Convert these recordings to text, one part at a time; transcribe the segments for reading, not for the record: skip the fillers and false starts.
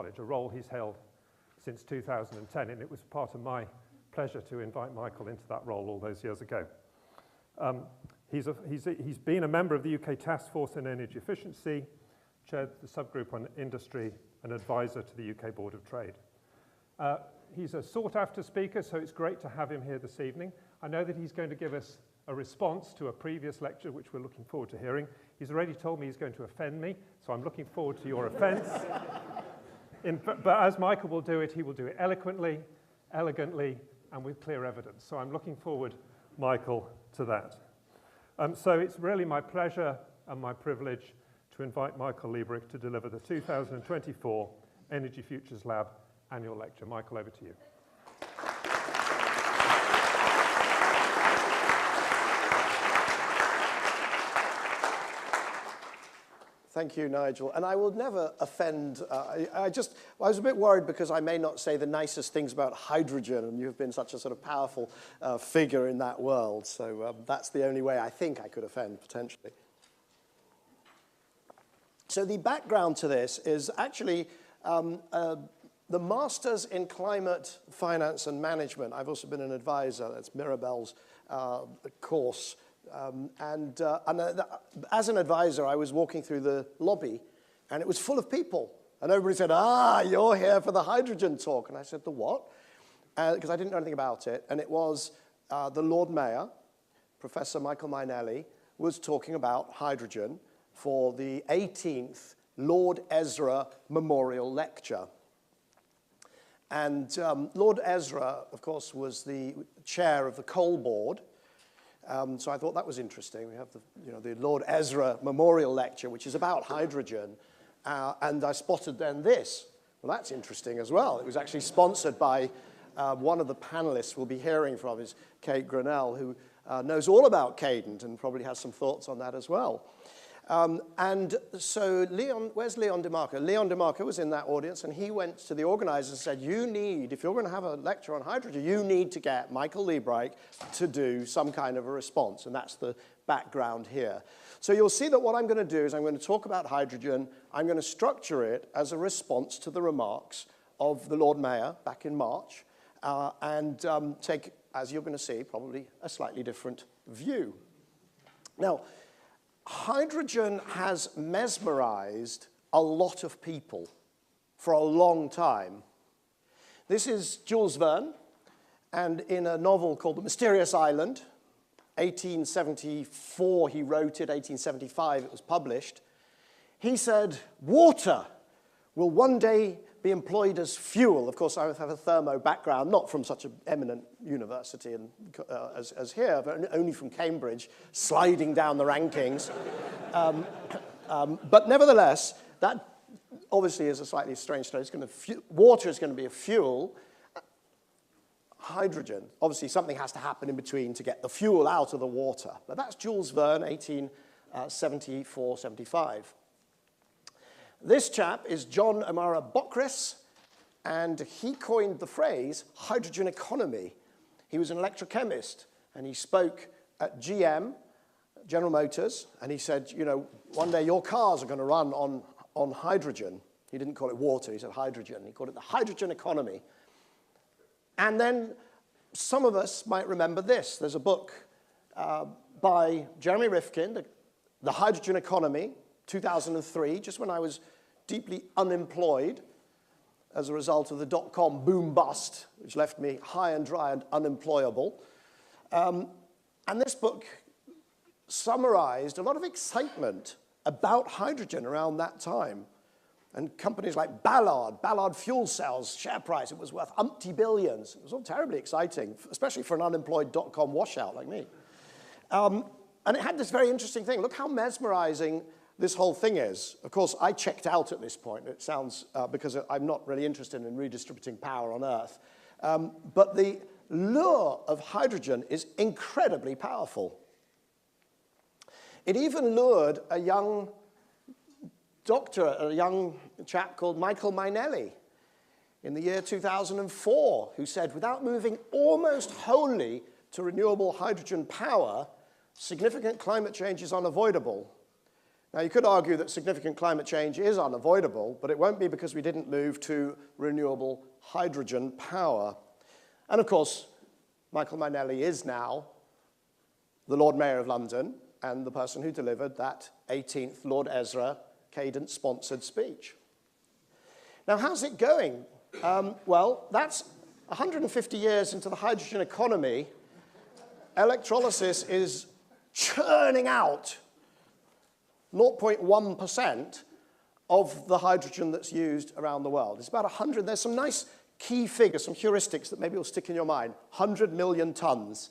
College, a role he's held since 2010, and it was part of my pleasure to invite Michael into that role all those years ago. He's been a member of the UK Task Force on Energy Efficiency, chaired the subgroup on industry, and advisor to the UK Board of Trade. He's a sought-after speaker, so it's great to have him here this evening. I know that he's going to give us a response to a previous lecture, which we're looking forward to hearing. He's already told me he's going to offend me, so I'm looking forward to your offense. But as Michael will do it, he will do it eloquently, elegantly, and with clear evidence. So I'm looking forward, Michael, to that. So it's really my pleasure and my privilege to invite Michael Liebreich to deliver the 2024 Energy Futures Lab annual lecture. Michael, over to you. Thank you, Nigel. And I will never offend. I was a bit worried because I may not say the nicest things about hydrogen, and you've been such a sort of powerful figure in that world. So that's the only way I think I could offend, potentially. So the background to this is actually the Masters in Climate Finance and Management. I've also been an advisor. That's Mirabelle's course. As an advisor, I was walking through the lobby, and it was full of people. And everybody said, you're here for the hydrogen talk. And I said, the what? Because I didn't know anything about it. And it was the Lord Mayor, Professor Michael Mainelli, was talking about hydrogen for the 18th Lord Ezra Memorial Lecture. And Lord Ezra, of course, was the chair of the Coal Board. So I thought that was interesting. We have the Lord Ezra Memorial Lecture, which is about hydrogen. And I spotted then this. Well, that's interesting as well. It was actually sponsored by one of the panelists we'll be hearing from is Kate Grinnell, who knows all about Cadent and probably has some thoughts on that as well. And so where's Leon DeMarco? Leon DeMarco was in that audience, and he went to the organizers and said, if you're going to have a lecture on hydrogen, you need to get Michael Liebreich to do some kind of a response, and that's the background here. So you'll see that what I'm going to do is I'm going to talk about hydrogen. I'm going to structure it as a response to the remarks of the Lord Mayor back in March, and take, as you're going to see, probably a slightly different view. Now, hydrogen has mesmerized a lot of people for a long time. This is Jules Verne, and in a novel called The Mysterious Island, 1874 he wrote it, 1875 it was published. He said, water will one day be employed as fuel. Of course, I have a thermo background, not from such an eminent university as here, but only from Cambridge, sliding down the rankings. But nevertheless, that obviously is a slightly strange story. Water is going to be a fuel. Hydrogen, obviously something has to happen in between to get the fuel out of the water. But that's Jules Verne, 1874, 75. This chap is John O'Mara Bockris, and he coined the phrase hydrogen economy. He was an electrochemist, and he spoke at GM, General Motors, and he said, one day your cars are going to run on hydrogen. He didn't call it water, he said hydrogen. He called it the hydrogen economy. And then some of us might remember this. There's a book by Jeremy Rifkin, The Hydrogen Economy, 2003, just when I was deeply unemployed as a result of the dot-com boom bust, which left me high and dry and unemployable. And this book summarized a lot of excitement about hydrogen around that time. And companies like Ballard fuel cells, share price, it was worth umpty billions. It was all terribly exciting, especially for an unemployed dot-com washout like me. And it had this very interesting thing. Look how mesmerizing this whole thing is. Of course, I checked out at this point. It sounds, because I'm not really interested in redistributing power on Earth. But the lure of hydrogen is incredibly powerful. It even lured a young doctor, a young chap called Michael Mainelli in the year 2004, who said, without moving almost wholly to renewable hydrogen power, significant climate change is unavoidable. Now, you could argue that significant climate change is unavoidable, but it won't be because we didn't move to renewable hydrogen power. And of course, Michael Mainelli is now the Lord Mayor of London and the person who delivered that 18th Lord Ezra Cadence-sponsored speech. Now, how's it going? Well, that's 150 years into the hydrogen economy. Electrolysis is churning out 0.1% of the hydrogen that's used around the world. It's about 100. There's some nice key figures, some heuristics that maybe will stick in your mind. 100 million tons.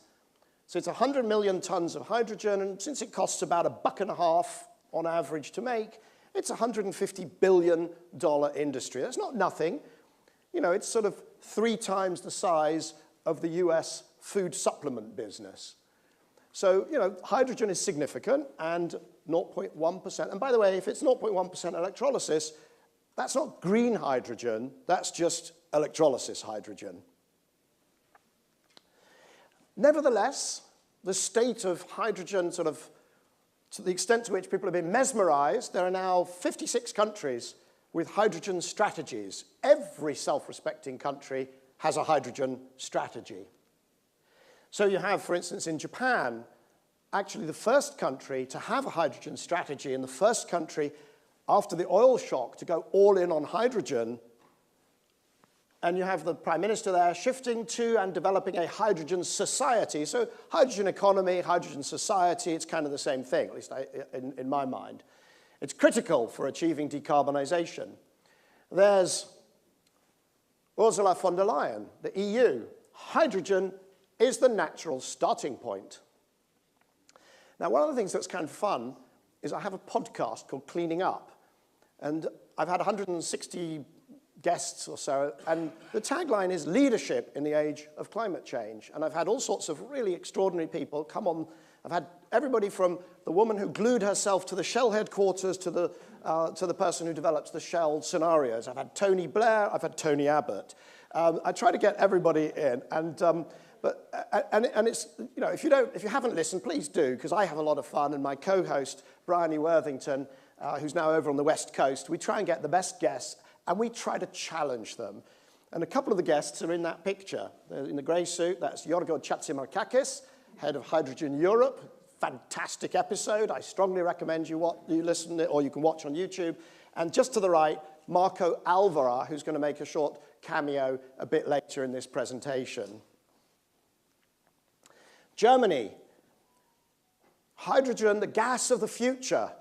So it's 100 million tons of hydrogen, and since it costs about $1.50 on average to make, it's a $150 billion industry. That's not nothing. You know, it's sort of 3 times the size of the US food supplement business. So, you know, hydrogen is significant, and 0.1%. And by the way, if it's 0.1% electrolysis, that's not green hydrogen, that's just electrolysis hydrogen. Nevertheless, the state of hydrogen, sort of to the extent to which people have been mesmerized, there are now 56 countries with hydrogen strategies. Every self-respecting country has a hydrogen strategy. So you have, for instance, in Japan, actually the first country to have a hydrogen strategy and the first country after the oil shock to go all in on hydrogen. And you have the Prime Minister there shifting to and developing a hydrogen society. So hydrogen economy, hydrogen society, it's kind of the same thing, at least in my mind. It's critical for achieving decarbonization. There's Ursula von der Leyen, the EU. Hydrogen is the natural starting point. Now, one of the things that's kind of fun is I have a podcast called Cleaning Up. And I've had 160 guests or so, and the tagline is leadership in the age of climate change. And I've had all sorts of really extraordinary people come on. I've had everybody from the woman who glued herself to the Shell headquarters to the person who develops the Shell scenarios. I've had Tony Blair, I've had Tony Abbott. I try to get everybody in, and it's, you know, if you haven't listened, please do, because I have a lot of fun, and my co-host Bryony Worthington, who's now over on the West Coast, we try and get the best guests, and we try to challenge them. And a couple of the guests are in that picture. They're in the grey suit. That's Yorgo Chatzimarkakis, head of Hydrogen Europe. Fantastic episode. I strongly recommend you listen to it, or you can watch on YouTube. And just to the right, Marco Alvara, who's going to make a short cameo a bit later in this presentation. Germany. Hydrogen, the gas of the future.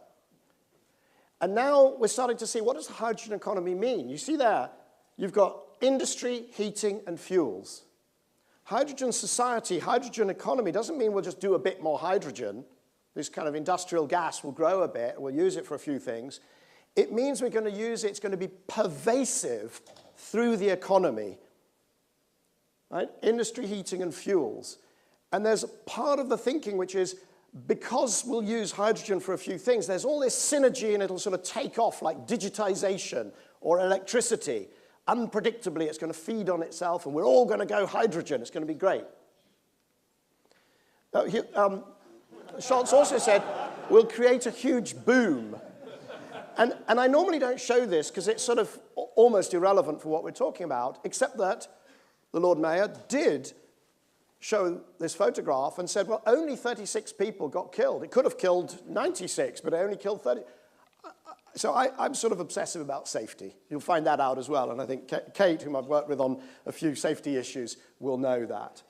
And now we're starting to see, what does the hydrogen economy mean? You see there, you've got industry, heating, and fuels. Hydrogen society, hydrogen economy doesn't mean we'll just do a bit more hydrogen. This kind of industrial gas will grow a bit, we'll use it for a few things. It means we're going to use it, it's going to be pervasive through the economy. Right? Industry, heating, and fuels. And there's part of the thinking which is, because we'll use hydrogen for a few things, there's all this synergy and it'll sort of take off like digitization or electricity. Unpredictably, it's going to feed on itself and we're all going to go hydrogen. It's going to be great. Scholz also said, we'll create a huge boom. And I normally don't show this because it's sort of almost irrelevant for what we're talking about, except that the Lord Mayor did show this photograph and said, well, only 36 people got killed. It could have killed 96, but it only killed 30. So I'm sort of obsessive about safety. You'll find that out as well. And I think Kate, whom I've worked with on a few safety issues, will know that.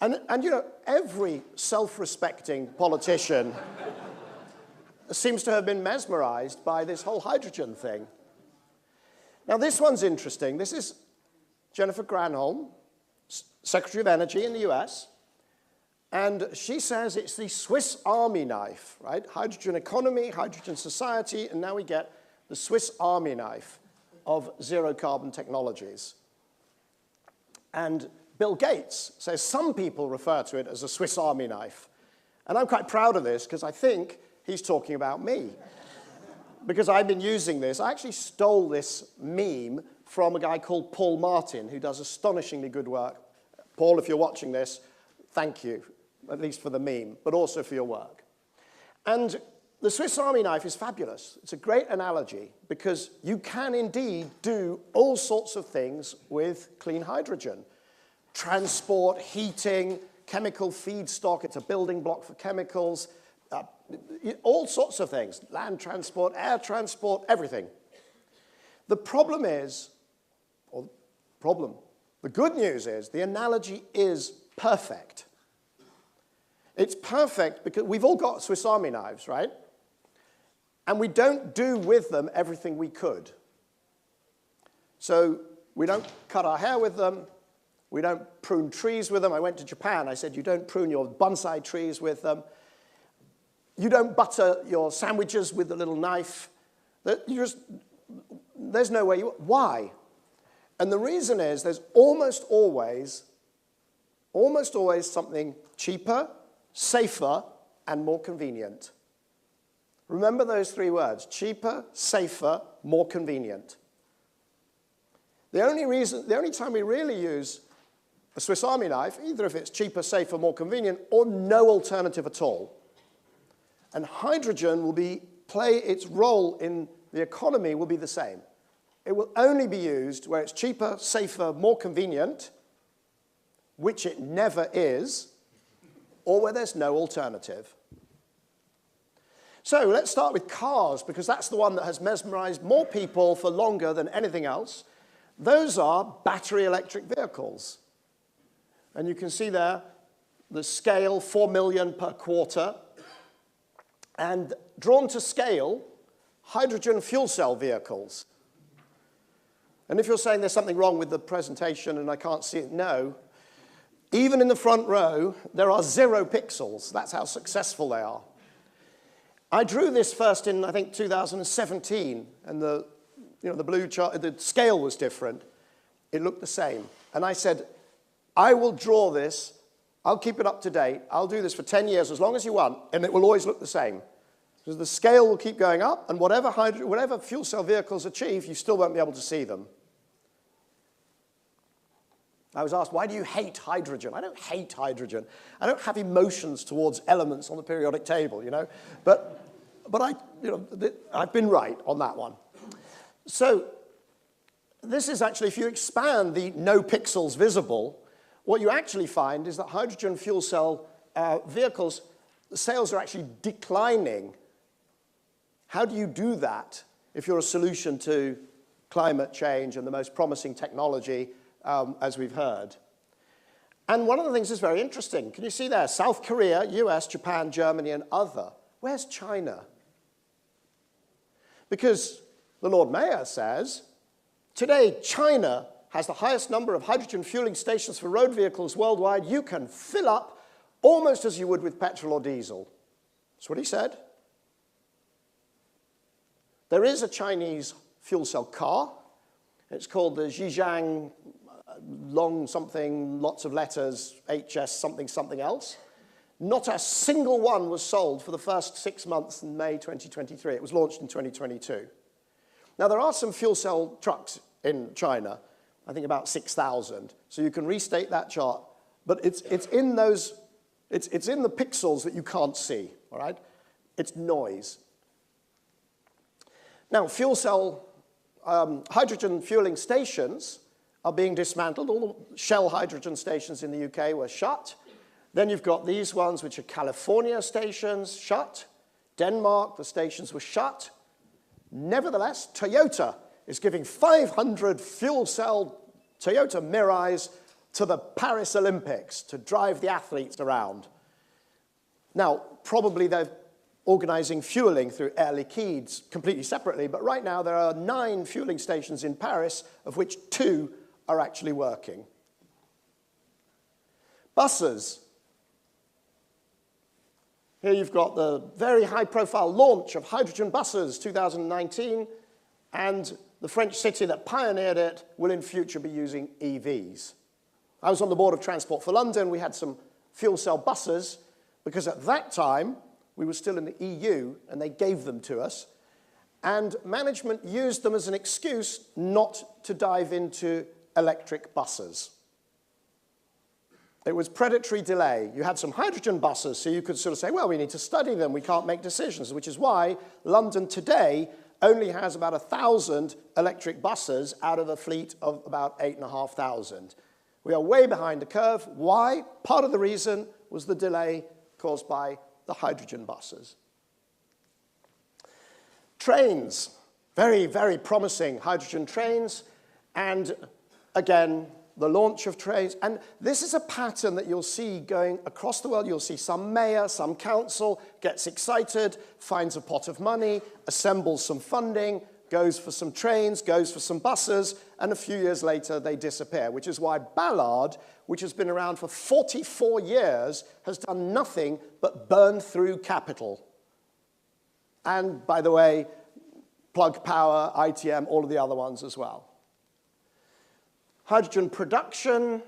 And you know, every self-respecting politician seems to have been mesmerized by this whole hydrogen thing. Now, this one's interesting. This is Jennifer Granholm, Secretary of Energy in the US, and she says it's the Swiss Army knife, right? Hydrogen economy, hydrogen society, and now we get the Swiss Army knife of zero-carbon technologies. And Bill Gates says some people refer to it as a Swiss Army knife. And I'm quite proud of this because I think he's talking about me. Because I've been using this. I actually stole this meme from a guy called Paul Martin, who does astonishingly good work. Paul, if you're watching this, thank you, at least for the meme, but also for your work. And the Swiss Army knife is fabulous. It's a great analogy because you can indeed do all sorts of things with clean hydrogen. Transport, heating, chemical feedstock. It's a building block for chemicals. All sorts of things. Land transport, air transport, everything. The problem is, the good news is the analogy is perfect. It's perfect because we've all got Swiss Army knives, right? And we don't do with them everything we could. So we don't cut our hair with them. We don't prune trees with them. I went to Japan. I said, you don't prune your bonsai trees with them. You don't butter your sandwiches with the little knife. There's no way you... Why? And the reason is there's almost always something cheaper, safer, and more convenient. Remember those three words: cheaper, safer, more convenient. The only time we really use a Swiss Army knife, either if it's cheaper, safer, more convenient, or no alternative at all. And hydrogen will play its role in the economy will be the same. It will only be used where it's cheaper, safer, more convenient, which it never is, or where there's no alternative. So let's start with cars, because that's the one that has mesmerized more people for longer than anything else. Those are battery electric vehicles. And you can see there the scale, 4 million per quarter. And drawn to scale, hydrogen fuel cell vehicles. And if you're saying there's something wrong with the presentation and I can't see it, no. Even in the front row, there are 0 pixels. That's how successful they are. I drew this first in, I think, 2017, and the blue chart, the scale was different. It looked the same. And I said, I will draw this. I'll keep it up to date. I'll do this for 10 years, as long as you want, and it will always look the same. Because the scale will keep going up, and whatever fuel cell vehicles achieve, you still won't be able to see them. I was asked, why do you hate hydrogen? I don't hate hydrogen. I don't have emotions towards elements on the periodic table, you know. But I've been right on that one. So this is actually, if you expand the no pixels visible, what you actually find is that hydrogen fuel cell vehicles, the sales are actually declining. How do you do that if you're a solution to climate change and the most promising technology, as we've heard? And one of the things is very interesting. Can you see there? South Korea, US, Japan, Germany, and other. Where's China? Because the Lord Mayor says, today China has the highest number of hydrogen fueling stations for road vehicles worldwide. You can fill up almost as you would with petrol or diesel. That's what he said. There is a Chinese fuel cell car. It's called the Zhejiang long something, lots of letters, HS something something else. Not a single one was sold for the first 6 months in May 2023. It was launched in 2022. Now, there are some fuel cell trucks in China, I think about 6,000. So you can restate that chart. But it's in the pixels that you can't see, all right? It's noise. Now, fuel cell hydrogen fueling stations are being dismantled. All the Shell hydrogen stations in the UK were shut. Then you've got these ones, which are California stations, shut. Denmark, the stations were shut. Nevertheless, Toyota is giving 500 fuel cell Toyota Mirais to the Paris Olympics to drive the athletes around. Now, probably they're organizing fueling through Air Liquide completely separately, but right now there are 9 fueling stations in Paris, of which 2 are actually working. Buses. Here you've got the very high-profile launch of hydrogen buses, 2019, and the French city that pioneered it will in future be using EVs. I was on the board of Transport for London. We had some fuel cell buses because at that time we were still in the EU and they gave them to us, and management used them as an excuse not to dive into electric buses. It was predatory delay. You had some hydrogen buses, so you could sort of say, well, we need to study them. We can't make decisions, which is why London today only has about 1,000 electric buses out of a fleet of about 8,500. We are way behind the curve. Why? Part of the reason was the delay caused by the hydrogen buses. Trains, very, very promising hydrogen trains, and again, the launch of trains. And this is a pattern that you'll see going across the world. You'll see some mayor, some council gets excited, finds a pot of money, assembles some funding, goes for some trains, goes for some buses, and a few years later they disappear, which is why Ballard, which has been around for 44 years, has done nothing but burn through capital. And, by the way, Plug Power, ITM, all of the other ones as well. Hydrogen production,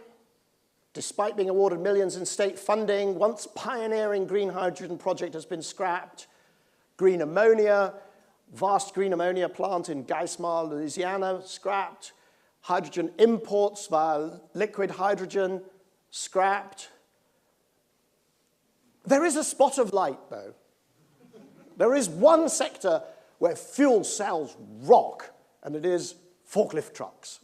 despite being awarded millions in state funding, once pioneering green hydrogen project has been scrapped. Green ammonia, vast green ammonia plant in Geismar, Louisiana, scrapped. Hydrogen imports via liquid hydrogen, scrapped. There is a spot of light, though. There is one sector where fuel cells rock, and it is forklift trucks.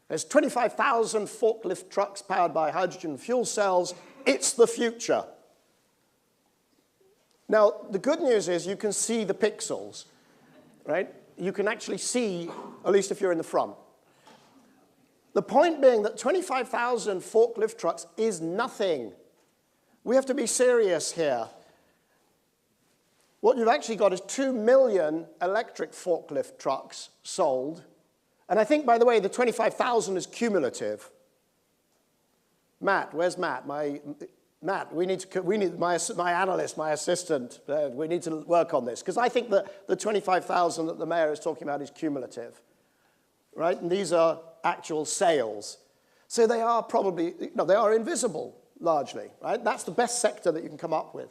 There's 25,000 forklift trucks powered by hydrogen fuel cells. It's the future. Now, the good news is you can see the pixels, right? You can actually see, at least if you're in the front. The point being that 25,000 forklift trucks is nothing. We have to be serious here. What you've actually got is 2 million electric forklift trucks sold. And I think, by the way, the 25,000 is cumulative. Matt, where's Matt? Matt, we need my analyst, my assistant. We need to work on this. Because I think that the 25,000 that the mayor is talking about is cumulative. Right? And these are actual sales. So they are probably, they are invisible, largely. Right? That's the best sector that you can come up with.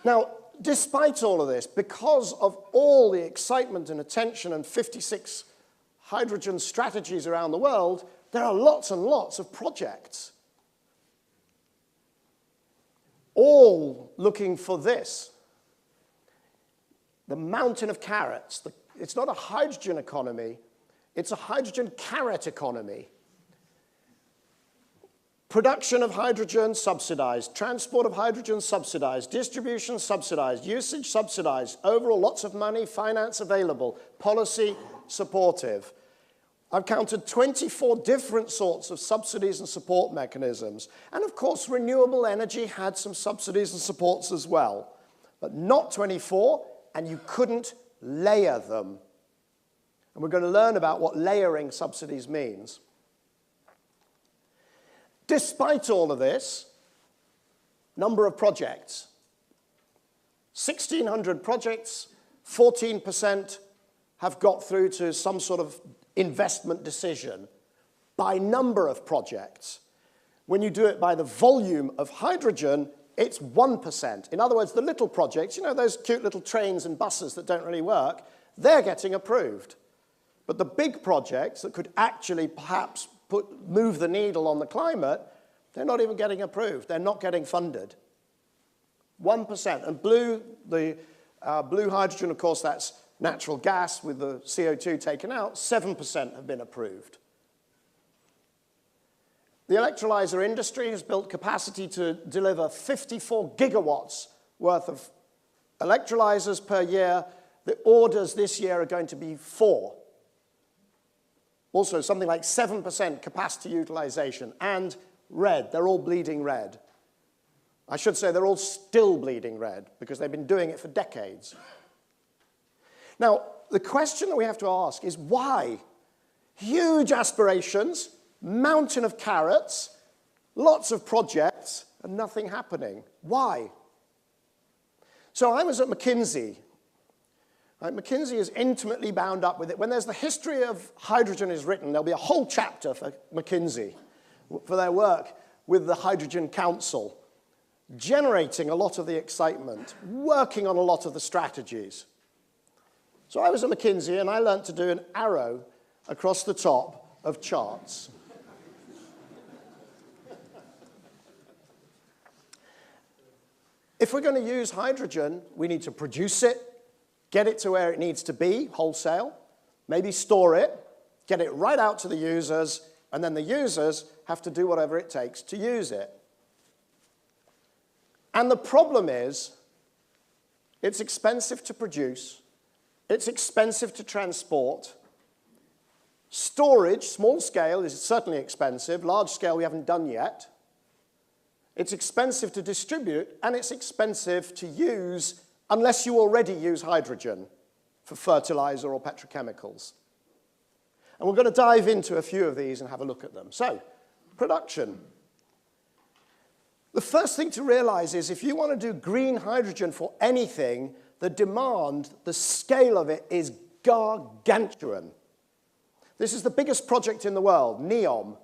Now, despite all of this, because of all the excitement and attention and 56 hydrogen strategies around the world, there are lots and lots of projects, all looking for this. The mountain of carrots. It's not a hydrogen economy, it's a hydrogen carrot economy. Production of hydrogen subsidized, transport of hydrogen subsidized, distribution subsidized, usage subsidized, overall lots of money, finance available, policy supportive. I've counted 24 different sorts of subsidies and support mechanisms. And of course, renewable energy had some subsidies and supports as well, but not 24, and you couldn't layer them. And we're going to learn about what layering subsidies means. Despite all of this, number of projects. 1,600 projects, 14% have got through to some sort of investment decision by number of projects. When you do it by the volume of hydrogen, it's 1%. In other words, the little projects, those cute little trains and buses that don't really work, they're getting approved. But the big projects that could actually perhaps move the needle on the climate, they're not even getting approved. They're not getting funded. 1%. And blue hydrogen, of course, that's natural gas with the CO2 taken out, 7% have been approved. The electrolyzer industry has built capacity to deliver 54 gigawatts worth of electrolyzers per year. The orders this year are going to be 4. Also, something like 7% capacity utilization. And red, they're all bleeding red. I should say they're all still bleeding red because they've been doing it for decades. Now, the question that we have to ask is why? Huge aspirations, mountain of carrots, lots of projects, and nothing happening. Why? So I was at McKinsey. McKinsey is intimately bound up with it. When there's the history of hydrogen is written, there'll be a whole chapter for McKinsey for their work with the Hydrogen Council, generating a lot of the excitement, working on a lot of the strategies. So I was at McKinsey, and I learned to do an arrow across the top of charts. if we're going to use hydrogen, we need to produce it, get it to where it needs to be, wholesale, maybe store it, get it right out to the users, and then the users have to do whatever it takes to use it. And the problem is, it's expensive to produce, it's expensive to transport. Storage, small scale, is certainly expensive. Large scale, we haven't done yet. It's expensive to distribute, and it's expensive to use unless you already use hydrogen for fertilizer or petrochemicals. And we're going to dive into a few of these and have a look at them. So, production. The first thing to realize is if you want to do green hydrogen for anything, the demand, the scale of it is gargantuan. This is the biggest project in the world, NEOM,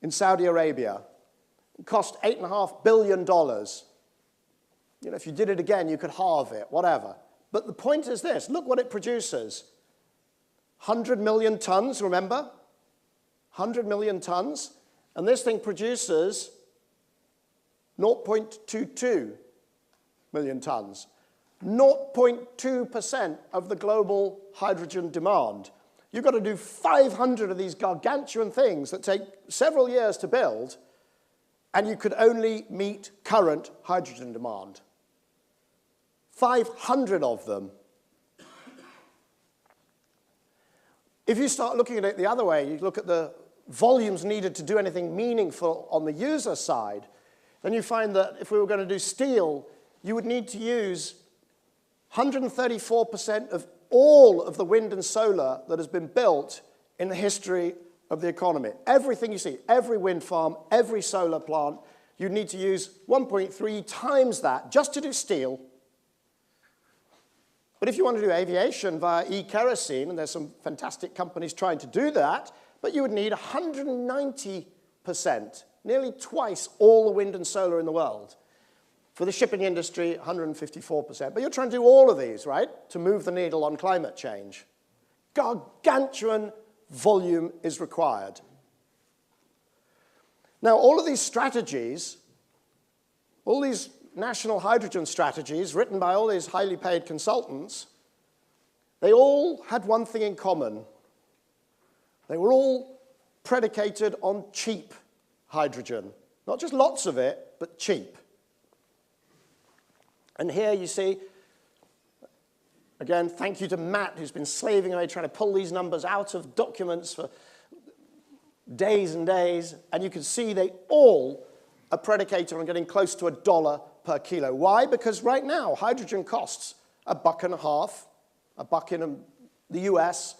in Saudi Arabia. It cost $8.5 billion. You know, if you did it again, you could halve it, whatever. But the point is this, look what it produces. 100 million tons, remember? 100 million tons. And this thing produces 0.22 million tons. 0.2% of the global hydrogen demand. You've got to do 500 of these gargantuan things that take several years to build, and you could only meet current hydrogen demand. 500 of them. If you start looking at it the other way, you look at the volumes needed to do anything meaningful on the user side, then you find that if we were going to do steel, you would need to use 134% of all of the wind and solar that has been built in the history of the economy. Everything you see, every wind farm, every solar plant, you need to use 1.3 times that just to do steel. But if you want to do aviation via e-kerosene, and there's some fantastic companies trying to do that, but you would need 190%, nearly twice all the wind and solar in the world. For the shipping industry, 154%. But you're trying to do all of these, right, to move the needle on climate change. Gargantuan volume is required. Now, all of these strategies, all these national hydrogen strategies written by all these highly paid consultants, they all had one thing in common. They were all predicated on cheap hydrogen. Not just lots of it, but cheap. And here you see, again, thank you to Matt, who's been slaving away trying to pull these numbers out of documents for days and days. And you can see they all are predicated on getting close to $1 per kilo. Why? Because right now, hydrogen costs $1.50, $1 in the US,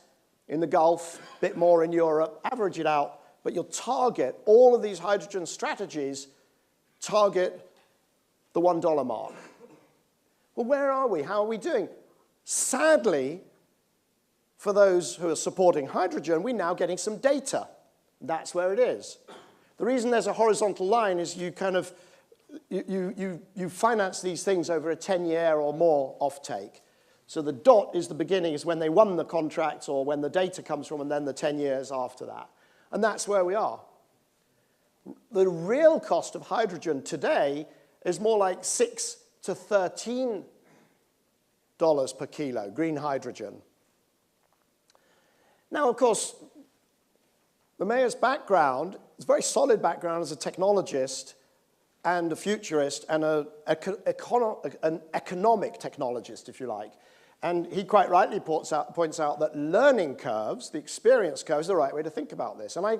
in the Gulf, a bit more in Europe, average it out. But you'll target, all of these hydrogen strategies target the $1 mark. Well, where are we? How are we doing? Sadly, for those who are supporting hydrogen, we're now getting some data. That's where it is. The reason there's a horizontal line is you kind of, you finance these things over a 10-year or more offtake. So the dot is the beginning, is when they won the contract or when the data comes from, and then the 10 years after that. And that's where we are. The real cost of hydrogen today is more like $6 to $13 per kilo, green hydrogen. Now, of course, the mayor's background is a very solid background as a technologist and a futurist and an economic technologist, if you like. And he quite rightly points out that learning curves, the experience curves, are the right way to think about this. And I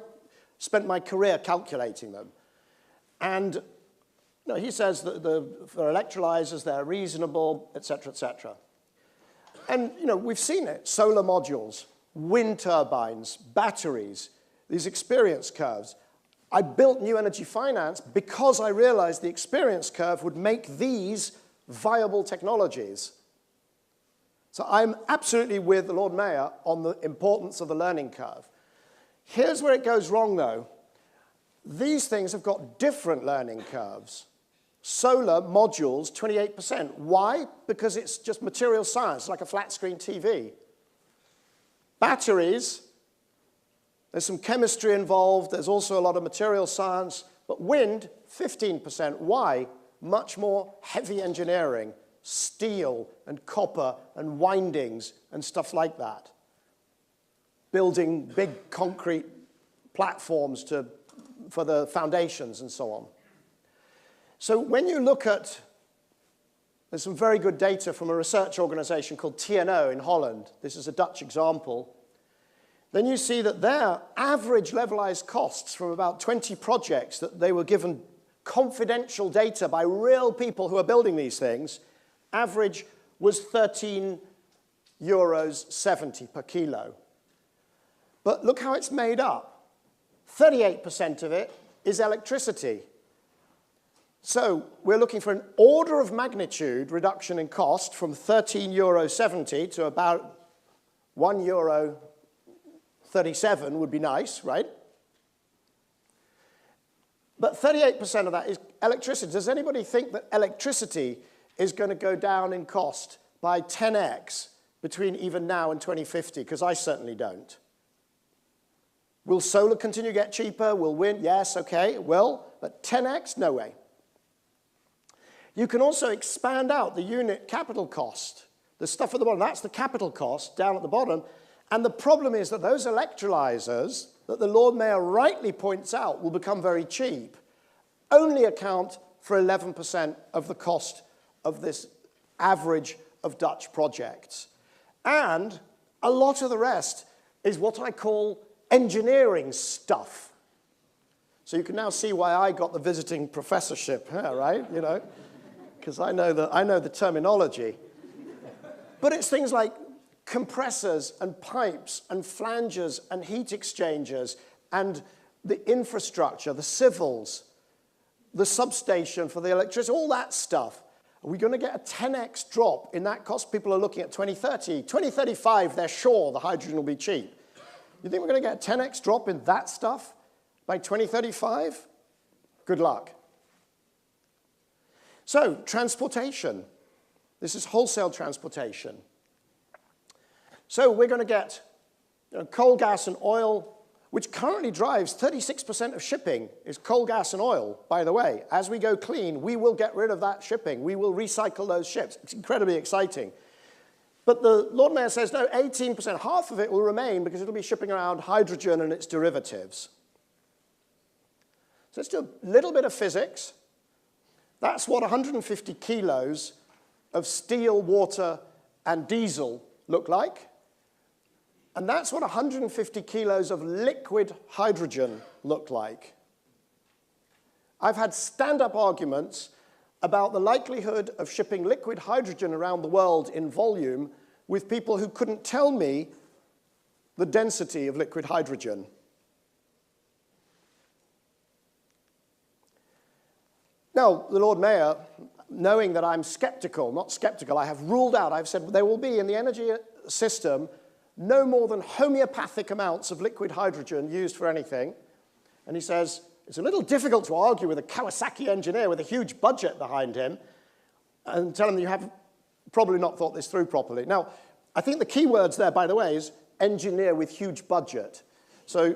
spent my career calculating them. And no, he says that for electrolyzers, they're reasonable, et cetera, et cetera. And, you know, we've seen it. Solar modules, wind turbines, batteries, these experience curves. I built New Energy Finance because I realized the experience curve would make these viable technologies. So I'm absolutely with the Lord Mayor on the importance of the learning curve. Here's where it goes wrong, though. These things have got different learning curves. Solar modules, 28%. Why? Because it's just material science, like a flat screen TV. Batteries, there's some chemistry involved. There's also a lot of material science. But wind, 15%. Why? much more heavy engineering, steel and copper and windings and stuff like that. Building big concrete platforms for the foundations and so on. So when you look at, there's some very good data from a research organization called TNO in Holland. This is a Dutch example. Then you see that their average levelized costs from about 20 projects that they were given confidential data by real people who are building these things, average was €13.70 per kilo. But look how it's made up. 38% of it is electricity. So we're looking for an order of magnitude reduction in cost from €13.70 to about €1.37 would be nice, right? But 38% of that is electricity. Does anybody think that electricity is going to go down in cost by 10x between even now and 2050? Because I certainly don't. Will solar continue to get cheaper? Will wind? Yes, okay, will. But 10x? No way. You can also expand out the unit capital cost. The stuff at the bottom, that's the capital cost down at the bottom. And the problem is that those electrolyzers that the Lord Mayor rightly points out will become very cheap only account for 11% of the cost of this average of Dutch projects. And a lot of the rest is what I call engineering stuff. So you can now see why I got the visiting professorship, right? You know, because I know the terminology. But it's things like compressors and pipes and flanges and heat exchangers and the infrastructure, the civils, the substation for the electricity, all that stuff. Are we going to get a 10x drop in that cost? People are looking at 2030. 2035, they're sure the hydrogen will be cheap. You think we're going to get a 10x drop in that stuff by 2035? Good luck. So, transportation. This is wholesale transportation. So we're going to get coal, gas, and oil, which currently drives 36% of shipping is coal, gas, and oil, by the way. As we go clean, we will get rid of that shipping. We will recycle those ships. It's incredibly exciting. But the Lord Mayor says, no, 18%, half of it will remain because it'll be shipping around hydrogen and its derivatives. So let's do a little bit of physics. That's what 150 kilos of steel, water, and diesel look like. And that's what 150 kilos of liquid hydrogen look like. I've had stand-up arguments about the likelihood of shipping liquid hydrogen around the world in volume with people who couldn't tell me the density of liquid hydrogen. Now, the Lord Mayor, knowing that I'm skeptical, not skeptical, I have ruled out, I've said there will be in the energy system no more than homeopathic amounts of liquid hydrogen used for anything. And he says, it's a little difficult to argue with a Kawasaki engineer with a huge budget behind him and tell him you have probably not thought this through properly. Now, I think the key words there, by the way, is engineer with huge budget. So,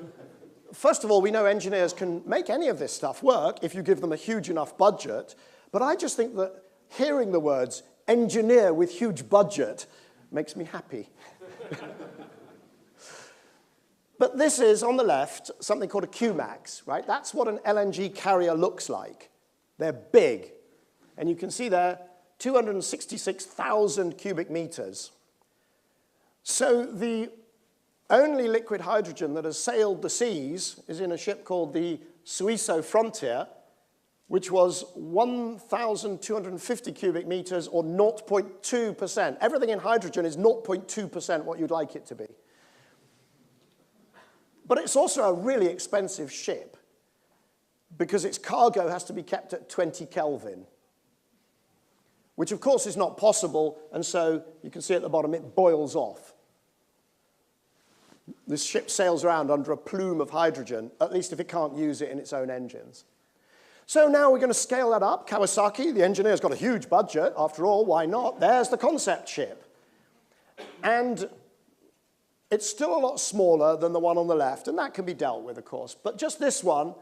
first of all, we know engineers can make any of this stuff work if you give them a huge enough budget. But I just think that hearing the words engineer with huge budget makes me happy. But this is, on the left, something called a QMAX, right? That's what an LNG carrier looks like. They're big. And you can see there, 266,000 cubic meters. So the only liquid hydrogen that has sailed the seas is in a ship called the Suiso Frontier, which was 1,250 cubic meters, or 0.2%. Everything in hydrogen is 0.2% what you'd like it to be. But it's also a really expensive ship because its cargo has to be kept at 20 Kelvin, which of course is not possible, and so you can see at the bottom it boils off. This ship sails around under a plume of hydrogen, at least if it can't use it in its own engines. So now we're going to scale that up. Kawasaki, the engineer's got a huge budget. After all, why not? There's the concept ship. And it's still a lot smaller than the one on the left, and that can be dealt with, of course. But just this one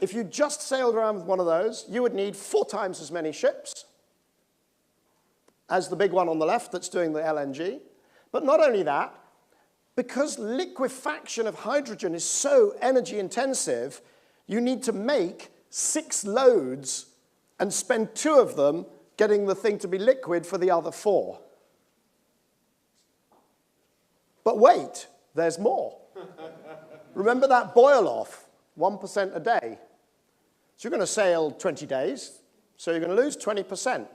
if you just sailed around with one of those, you would need 4 times as many ships as the big one on the left that's doing the LNG. But not only that, because liquefaction of hydrogen is so energy intensive, you need to make 6 loads and spend 2 of them getting the thing to be liquid for the other 4. But wait, there's more. Remember that boil off, 1% a day. So you're going to sail 20 days, so you're going to lose 20%.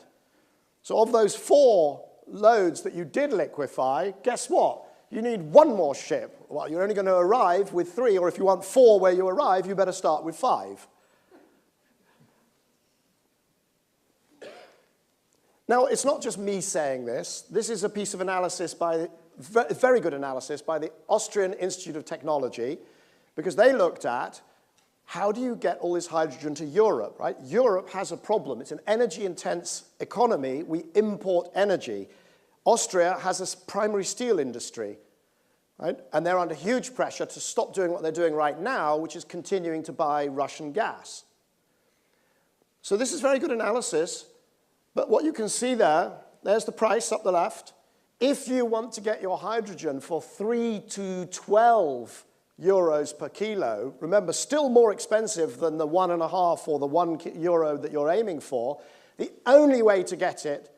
So of those 4 loads that you did liquefy, guess what? You need 1 more ship. Well, you're only going to arrive with 3, or if you want 4 where you arrive, you better start with 5. Now, it's not just me saying this. This is a piece of analysis by, very good analysis by the Austrian Institute of Technology, because they looked at how do you get all this hydrogen to Europe, right? Europe has a problem. It's an energy-intense economy. We import energy. Austria has a primary steel industry, right? And they're under huge pressure to stop doing what they're doing right now, which is continuing to buy Russian gas. So this is very good analysis. But what you can see there's the price up the left. If you want to get your hydrogen for 3 to 12 euros per kilo, remember, still more expensive than the 1.5 or the 1 euro that you're aiming for, the only way to get it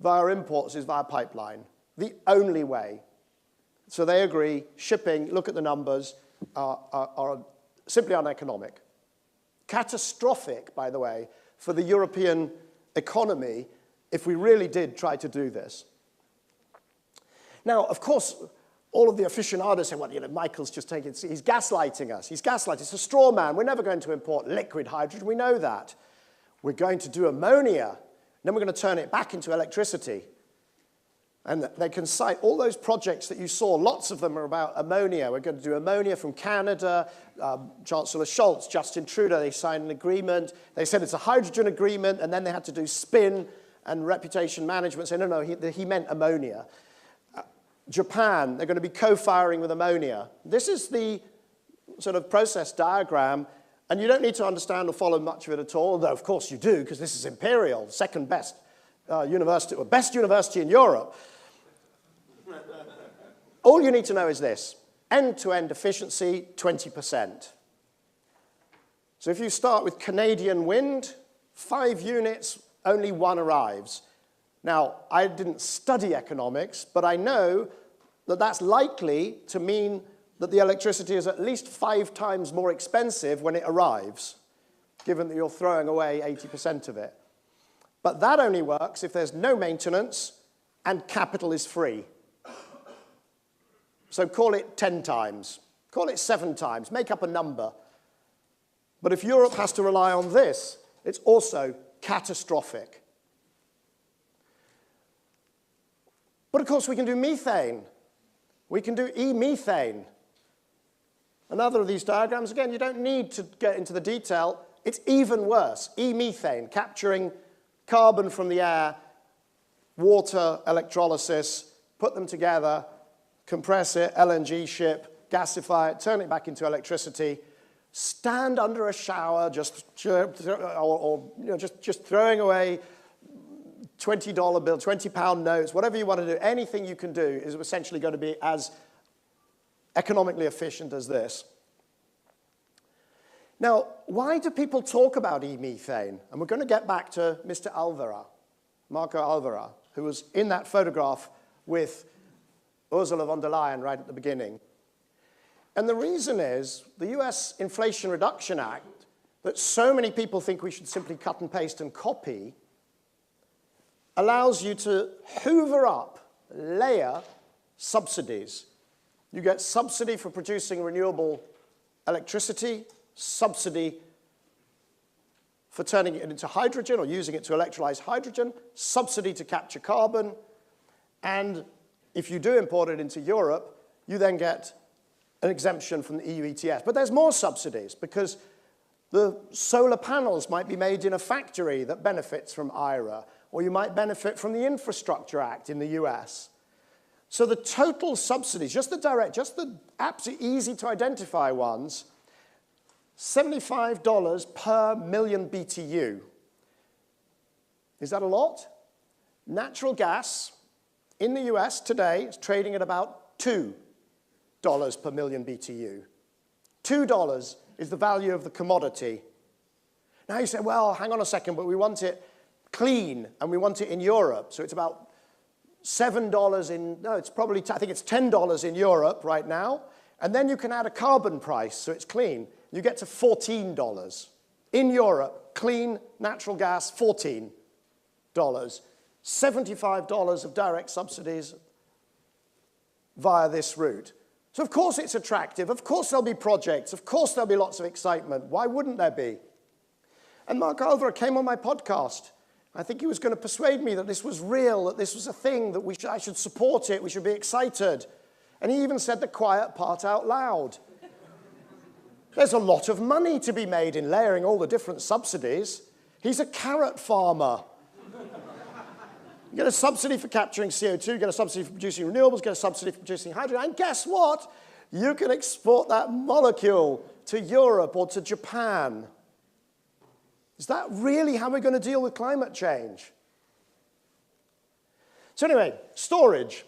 via imports is via pipeline. The only way. So they agree, shipping, look at the numbers, are simply uneconomic. Catastrophic, by the way, for the European economy if we really did try to do this. Now, of course, all of the aficionados say, well, you know, Michael's just taking, he's gaslighting us. He's gaslighting. It's a straw man. We're never going to import liquid hydrogen. We know that. We're going to do ammonia. Then we're going to turn it back into electricity. And they can cite all those projects that you saw. Lots of them are about ammonia. We're going to do ammonia from Canada. Chancellor Scholz, Justin Trudeau, they signed an agreement. They said it's a hydrogen agreement, and then they had to do spin and reputation management. Say, no, he meant ammonia. Japan, they're going to be co-firing with ammonia. This is the sort of process diagram, and you don't need to understand or follow much of it at all, though of course you do, because this is Imperial, second best university, or best university in Europe. All you need to know is this: end-to-end efficiency, 20%. So if you start with Canadian wind, 5 units, only 1 arrives. Now, I didn't study economics, but I know that that's likely to mean that the electricity is at least 5 times more expensive when it arrives, given that you're throwing away 80% of it. But that only works if there's no maintenance and capital is free. So call it 10 times, call it 7 times, make up a number. But if Europe has to rely on this, it's also catastrophic. But of course we can do methane. We can do e-methane. Another of these diagrams, again, you don't need to get into the detail. It's even worse, e-methane, capturing carbon from the air, water, electrolysis, put them together, compress it, LNG ship, gasify it, turn it back into electricity, stand under a shower, just throwing away $20 bill, 20-pound notes, whatever you want to do, anything you can do is essentially going to be as economically efficient as this. Now, why do people talk about e-methane? And we're going to get back to Mr. Alvera, Marco Alvera, who was in that photograph with Ursula von der Leyen right at the beginning. And the reason is the US Inflation Reduction Act, that so many people think we should simply cut and paste and copy, allows you to hoover up, layer subsidies. You get subsidy for producing renewable electricity, subsidy for turning it into hydrogen or using it to electrolyze hydrogen, subsidy to capture carbon, and if you do import it into Europe, you then get an exemption from the EU ETS. But there's more subsidies because the solar panels might be made in a factory that benefits from IRA, or you might benefit from the Infrastructure Act in the US. So the total subsidies, just the direct, just the absolutely easy to identify ones, $75 per million BTU. Is that a lot? Natural gas in the US today is trading at about $2 per million BTU. $2 is the value of the commodity. Now you say, well, hang on a second, but we want it clean, and we want it in Europe. So it's about $7 in, no, it's probably, I think it's $10 in Europe right now. And then you can add a carbon price, so it's clean. You get to $14. In Europe, clean natural gas, $14. $75 of direct subsidies via this route. So of course it's attractive. Of course there'll be projects. Of course there'll be lots of excitement. Why wouldn't there be? And Mark Alvera came on my podcast. I think he was going to persuade me that this was real, that this was a thing, that I should support it, we should be excited. And he even said the quiet part out loud. There's a lot of money to be made in layering all the different subsidies. He's a carrot farmer. You get a subsidy for capturing CO2, you get a subsidy for producing renewables, you get a subsidy for producing hydrogen, and guess what? You can export that molecule to Europe or to Japan. Is that really how we're going to deal with climate change? So anyway, storage.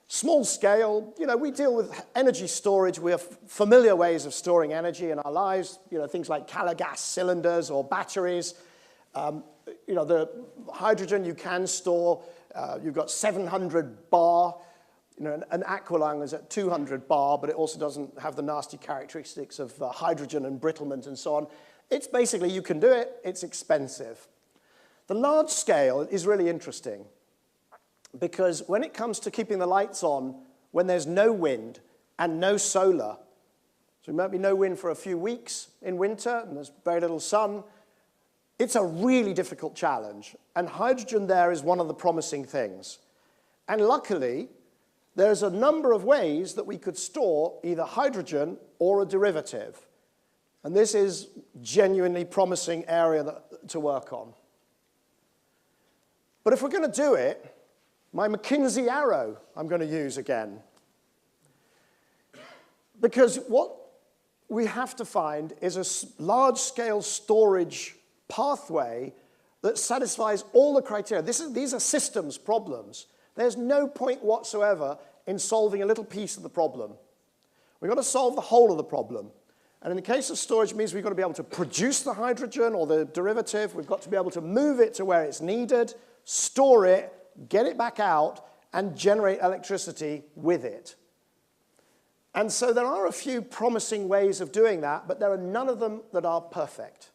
Small scale, we deal with energy storage. We have familiar ways of storing energy in our lives, things like gas cylinders or batteries. The hydrogen you can store, you've got 700 bar. An aqualung is at 200 bar, but it also doesn't have the nasty characteristics of hydrogen and brittlement and so on. It's basically, you can do it, it's expensive. The large scale is really interesting because when it comes to keeping the lights on when there's no wind and no solar, so there might be no wind for a few weeks in winter and there's very little sun, it's a really difficult challenge. And hydrogen there is one of the promising things. And luckily, there's a number of ways that we could store either hydrogen or a derivative. And this is genuinely promising area to work on. But if we're going to do it, my McKinsey arrow I'm going to use again. Because what we have to find is a large-scale storage pathway that satisfies all the criteria. These are systems problems. There's no point whatsoever in solving a little piece of the problem. We've got to solve the whole of the problem. And in the case of storage, it means we've got to be able to produce the hydrogen or the derivative. We've got to be able to move it to where it's needed, store it, get it back out, and generate electricity with it. And so there are a few promising ways of doing that, but there are none of them that are perfect.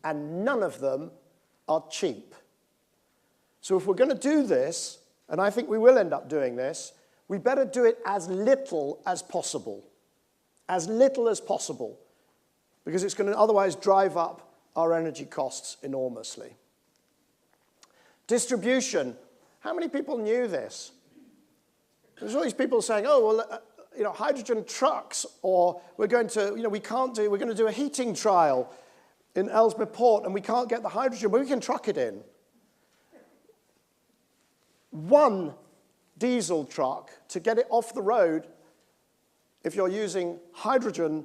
And none of them are cheap. So if we're going to do this, and I think we will end up doing this, we better do it as little as possible. As little as possible, because it's going to otherwise drive up our energy costs enormously. Distribution. How many people knew this? There's all these people saying, oh, well, hydrogen trucks, or we're going to, we're going to do a heating trial in Ellesmere Port, and we can't get the hydrogen, but we can truck it in. One diesel truck to get it off the road, if you're using hydrogen,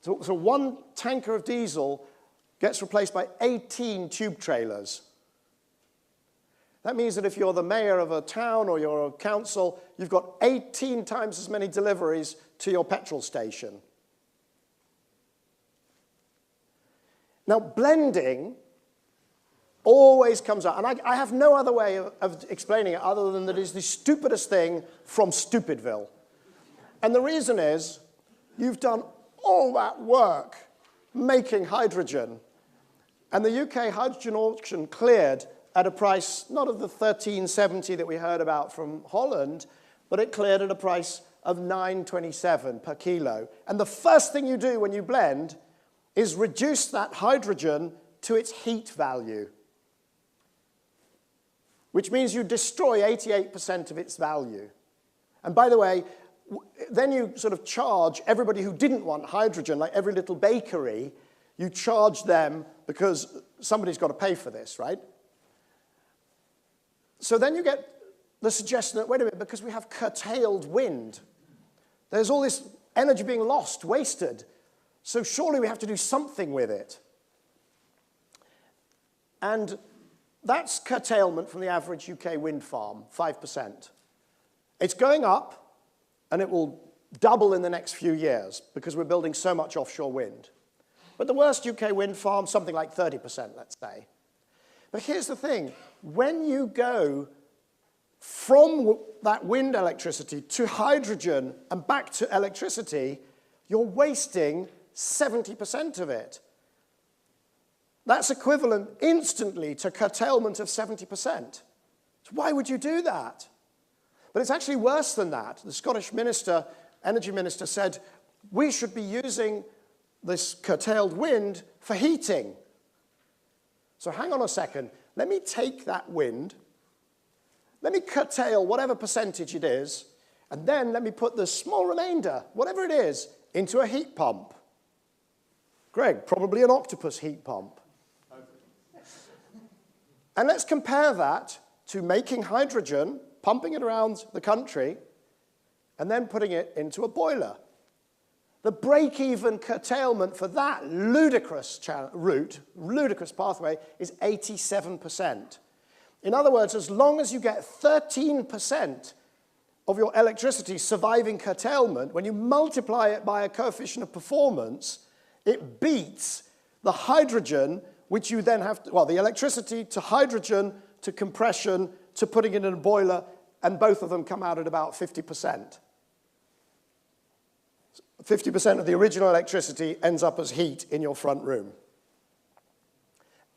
so one tanker of diesel gets replaced by 18 tube trailers. That means that if you're the mayor of a town or you're a council, you've got 18 times as many deliveries to your petrol station. Now, blending always comes out, and I have no other way of explaining it other than that it's the stupidest thing from Stupidville. And the reason is, you've done all that work making hydrogen, and the UK hydrogen auction cleared at a price, not of the 13.70 that we heard about from Holland, but it cleared at a price of 9.27 per kilo. And the first thing you do when you blend is reduce that hydrogen to its heat value, which means you destroy 88% of its value. And by the way, then you sort of charge everybody who didn't want hydrogen, like every little bakery, you charge them because somebody's got to pay for this, right? So then you get the suggestion that, wait a minute, because we have curtailed wind, there's all this energy being lost, wasted. So surely we have to do something with it. And that's curtailment from the average UK wind farm, 5%. It's going up, and it will double in the next few years because we're building so much offshore wind. But the worst UK wind farm, something like 30%, let's say. But here's the thing. When you go from that wind electricity to hydrogen and back to electricity, you're wasting 70% of it. That's equivalent instantly to curtailment of 70%. So why would you do that? But it's actually worse than that. The Scottish minister, energy minister, said we should be using this curtailed wind for heating. So hang on a second. Let me take that wind, let me curtail whatever percentage it is, and then let me put the small remainder, whatever it is, into a heat pump. Greg, probably an octopus heat pump. And let's compare that to making hydrogen, pumping it around the country, and then putting it into a boiler. The break-even curtailment for that ludicrous route, ludicrous pathway, is 87%. In other words, as long as you get 13% of your electricity surviving curtailment, when you multiply it by a coefficient of performance, it beats the hydrogen, which you then have to, well, the electricity to hydrogen to compression to putting it in a boiler, and both of them come out at about 50%. 50% of the original electricity ends up as heat in your front room.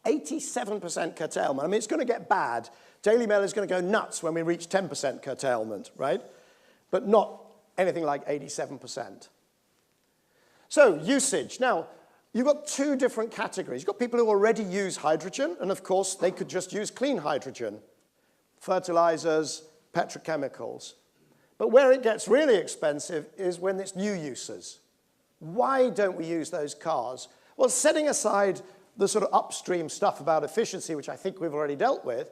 87% curtailment. I mean, it's going to get bad. Daily Mail is going to go nuts when we reach 10% curtailment, right? But not anything like 87%. So, usage. Now, you've got two different categories. You've got people who already use hydrogen, and of course, they could just use clean hydrogen. Fertilizers, petrochemicals. But where it gets really expensive is when it's new uses. Why don't we use those cars? Well, setting aside the sort of upstream stuff about efficiency, which I think we've already dealt with,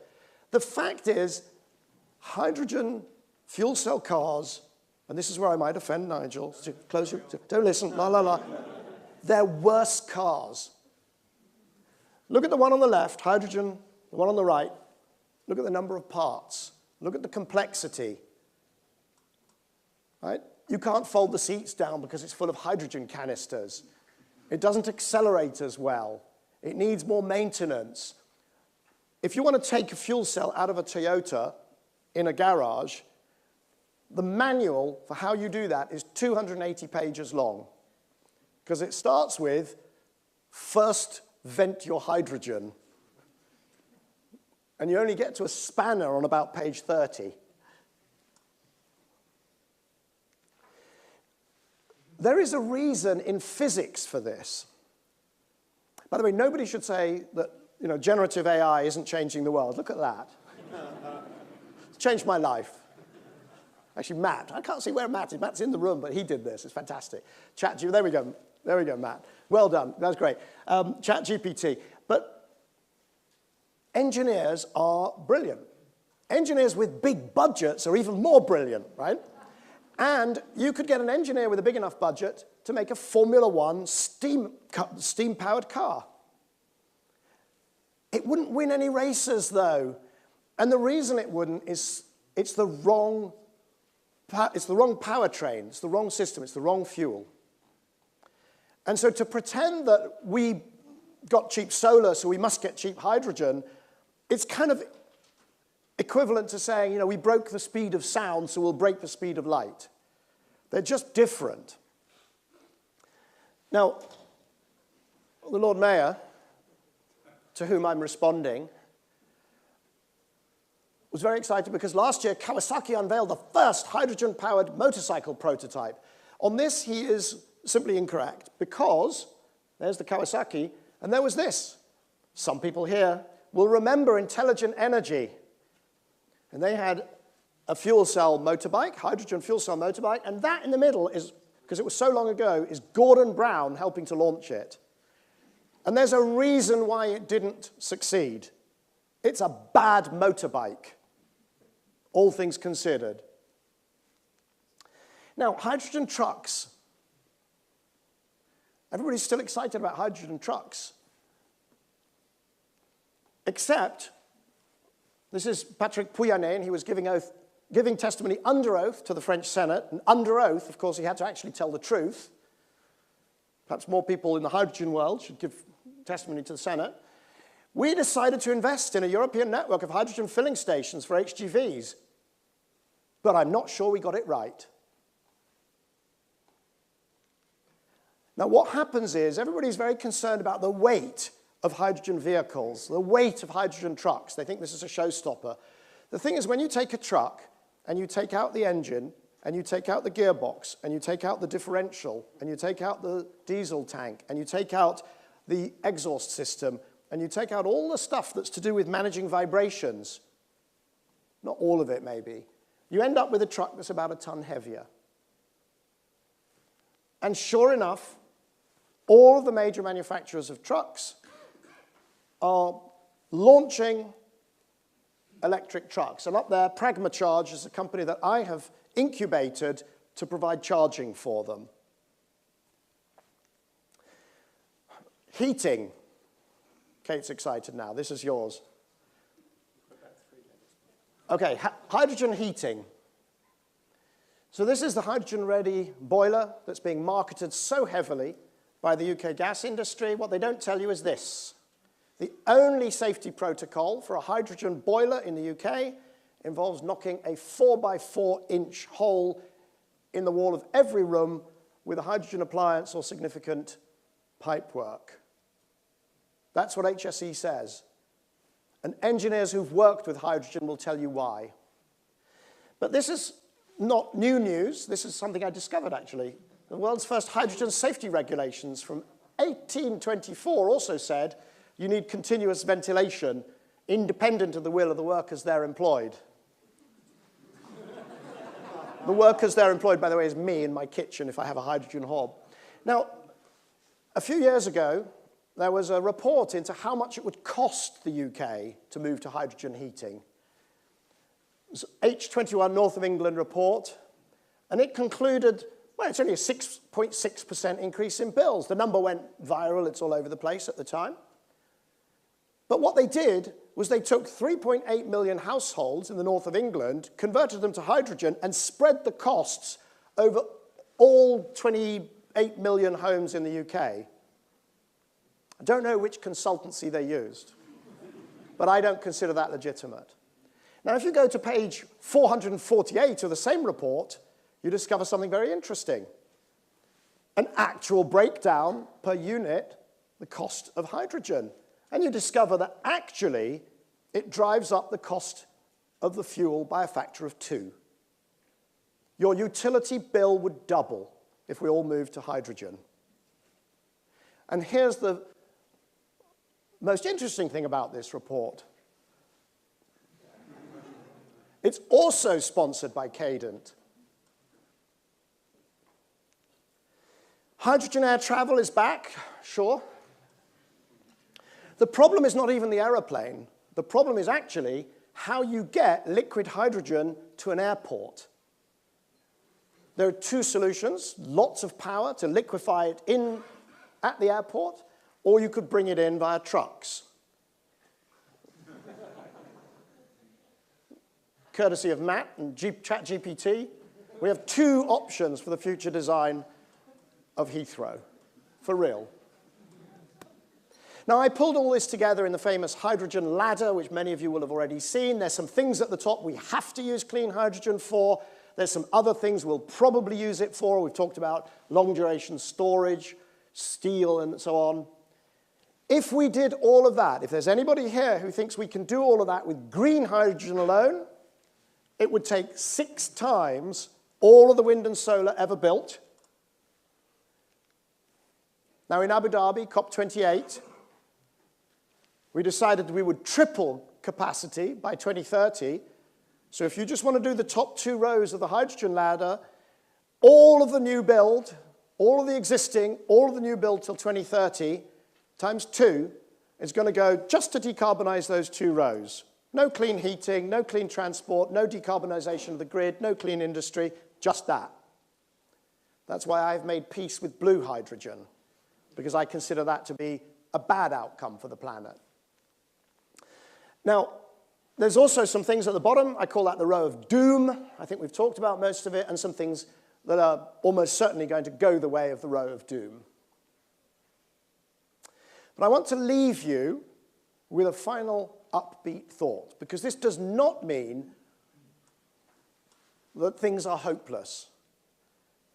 the fact is hydrogen fuel cell cars, and this is where I might offend Nigel, close your, don't listen, la la la, they're worse cars. Look at the one on the left, hydrogen, the one on the right, look at the number of parts, look at the complexity. Right? You can't fold the seats down because it's full of hydrogen canisters. It doesn't accelerate as well. It needs more maintenance. If you want to take a fuel cell out of a Toyota in a garage, the manual for how you do that is 280 pages long. Because it starts with, first vent your hydrogen. And you only get to a spanner on about page 30. There is a reason in physics for this. By the way, nobody should say that generative AI isn't changing the world. Look at that. It's changed my life. Actually, Matt. I can't see where Matt is. Matt's in the room, but he did this. It's fantastic. ChatGPT. There we go. There we go, Matt. Well done. That's great. ChatGPT. But engineers are brilliant. Engineers with big budgets are even more brilliant, right? And you could get an engineer with a big enough budget to make a Formula One steam-powered car. It wouldn't win any races, though. And the reason it wouldn't is it's the wrong powertrain, it's the wrong system, it's the wrong fuel. And so to pretend that we got cheap solar, so we must get cheap hydrogen, it's kind of equivalent to saying, we broke the speed of sound, so we'll break the speed of light. They're just different. Now, the Lord Mayor, to whom I'm responding, was very excited because last year Kawasaki unveiled the first hydrogen-powered motorcycle prototype. On this, he is simply incorrect because, there's the Kawasaki, and there was this. Some people here will remember Intelligent Energy. And they had a fuel cell motorbike, hydrogen fuel cell motorbike, and that in the middle is, because it was so long ago, is Gordon Brown helping to launch it. And there's a reason why it didn't succeed. It's a bad motorbike, all things considered. Now, hydrogen trucks, Everybody's still excited about hydrogen trucks. Except, this is Patrick Pouyanné, and he was giving testimony under oath to the French Senate. And under oath, of course, he had to actually tell the truth. Perhaps more people in the hydrogen world should give testimony to the Senate. We decided to invest in a European network of hydrogen filling stations for HGVs. But I'm not sure we got it right. Now, what happens is everybody's very concerned about the weight of hydrogen vehicles, the weight of hydrogen trucks. They think this is a showstopper. The thing is, when you take a truck and you take out the engine, and you take out the gearbox, and you take out the differential, and you take out the diesel tank, and you take out the exhaust system, and you take out all the stuff that's to do with managing vibrations, not all of it maybe, you end up with a truck that's about a ton heavier. And sure enough, all of the major manufacturers of trucks are launching electric trucks. And up there, Pragmacharge is a company that I have incubated to provide charging for them. Heating. Kate's excited now. This is yours. Okay, hydrogen heating. So this is the hydrogen-ready boiler that's being marketed so heavily by the UK gas industry. What they don't tell you is this. The only safety protocol for a hydrogen boiler in the UK involves knocking a 4-by-4-inch hole in the wall of every room with a hydrogen appliance or significant pipework. That's what HSE says. And engineers who've worked with hydrogen will tell you why. But this is not new news. This is something I discovered, actually. The world's first hydrogen safety regulations from 1824 also said you need continuous ventilation independent of the will of the workers there employed. The workers there employed, by the way, is me in my kitchen if I have a hydrogen hob. Now, a few years ago, there was a report into how much it would cost the UK to move to hydrogen heating. It was H21 North of England report, and it concluded, well, it's only a 6.6% increase in bills. The number went viral, it's all over the place at the time. But what they did was they took 3.8 million households in the north of England, converted them to hydrogen, and spread the costs over all 28 million homes in the UK. I don't know which consultancy they used, but I don't consider that legitimate. Now, if you go to page 448 of the same report, you discover something very interesting. An actual breakdown per unit, the cost of hydrogen. And you discover that actually it drives up the cost of the fuel by a factor of 2. Your utility bill would double if we all moved to hydrogen. And here's the most interesting thing about this report. It's also sponsored by Cadent. Hydrogen air travel is back, sure. The problem is not even the aeroplane. The problem is actually how you get liquid hydrogen to an airport. There are 2 solutions, lots of power to liquefy it in at the airport, or you could bring it in via trucks. Courtesy of Matt and ChatGPT, we have 2 options for the future design of Heathrow, for real. Now, I pulled all this together in the famous hydrogen ladder, which many of you will have already seen. There's some things at the top we have to use clean hydrogen for. There's some other things we'll probably use it for. We've talked about long-duration storage, steel, and so on. If we did all of that, if there's anybody here who thinks we can do all of that with green hydrogen alone, it would take 6 times all of the wind and solar ever built. Now, in Abu Dhabi, COP28, we decided we would triple capacity by 2030. So if you just want to do the top 2 rows of the hydrogen ladder, all of the new build, all of the existing, all of the new build till 2030, times 2, is going to go just to decarbonize those 2 rows. No clean heating, no clean transport, no decarbonization of the grid, no clean industry, just that. That's why I've made peace with blue hydrogen. because I consider that to be a bad outcome for the planet. Now, there's also some things at the bottom. I call that the row of doom. I think we've talked about most of it, and some things that are almost certainly going to go the way of the row of doom. But I want to leave you with a final upbeat thought, because this does not mean that things are hopeless.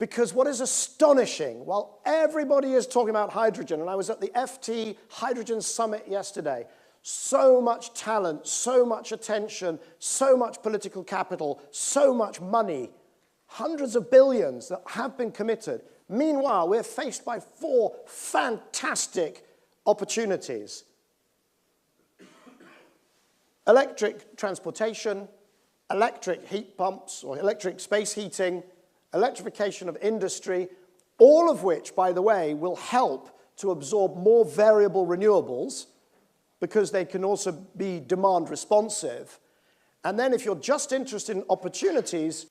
Because what is astonishing, while everybody is talking about hydrogen, and I was at the FT Hydrogen Summit yesterday, so much talent, so much attention, so much political capital, so much money, hundreds of billions that have been committed. Meanwhile, we're faced by 4 fantastic opportunities. Electric transportation, electric heat pumps or electric space heating, electrification of industry, all of which, by the way, will help to absorb more variable renewables because they can also be demand responsive. And then if you're just interested in opportunities,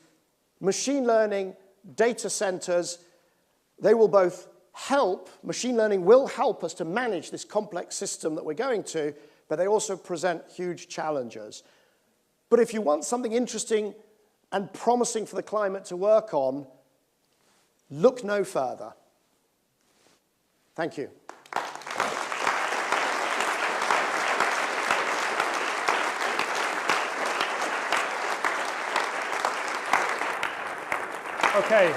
machine learning, data centers, they will both help, machine learning will help us to manage this complex system that we're going to, but they also present huge challenges. But if you want something interesting and promising for the climate to work on, look no further. Thank you. Okay,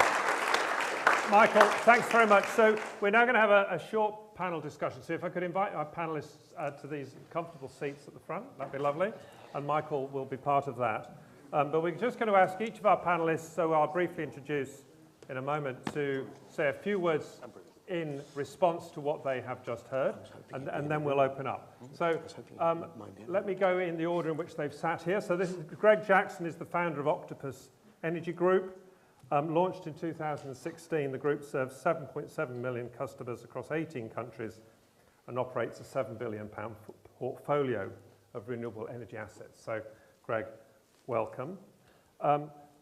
Michael, thanks very much. So we're now going to have a short panel discussion. So if I could invite our panelists to these comfortable seats at the front, that'd be lovely. And Michael will be part of that. But we're just going to ask each of our panelists, so I'll briefly introduce in a moment, to say a few words in response to what they have just heard, and then we'll open up. So let me go in the order in which they've sat here. So this is Greg Jackson, is the founder of Octopus Energy Group. Launched in 2016, the group serves 7.7 million customers across 18 countries and operates a £7 billion portfolio of renewable energy assets. So, Greg, welcome.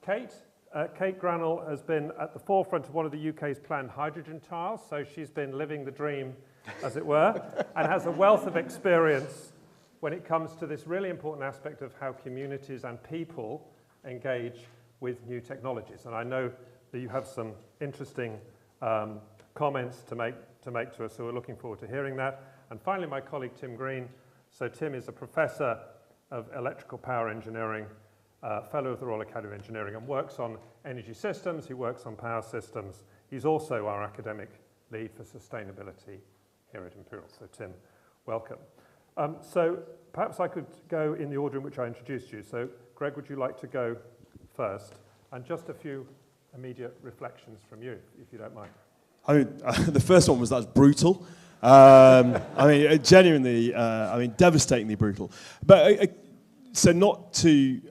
Kate Granell has been at the forefront of one of the UK's planned hydrogen trials, so she's been living the dream, as it were, and has a wealth of experience when it comes to this really important aspect of how communities and people engage with new technologies. And I know that you have some interesting comments to make to us, so we're looking forward to hearing that. And finally, my colleague Tim Green. So Tim is a professor of electrical power engineering, fellow of the Royal Academy of Engineering, and works on energy systems. He works on power systems. He's also our academic lead for sustainability here at Imperial. So Tim, welcome. So perhaps I could go in the order in which I introduced you. So Greg, would you like to go first? And just a few immediate reflections from you, if you don't mind. I mean, the first one was that's brutal. I mean, genuinely, devastatingly brutal. But so not to,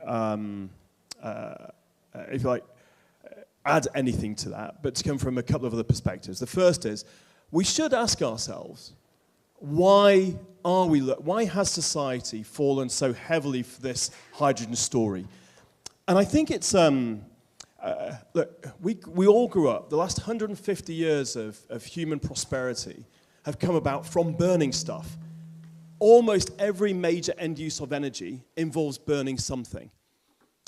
if you like, add anything to that, but to come from a couple of other perspectives. The first is, we should ask ourselves, why has society fallen so heavily for this hydrogen story? And I think it's, look, we all grew up, the last 150 years of human prosperity have come about from burning stuff. Almost every major end use of energy involves burning something.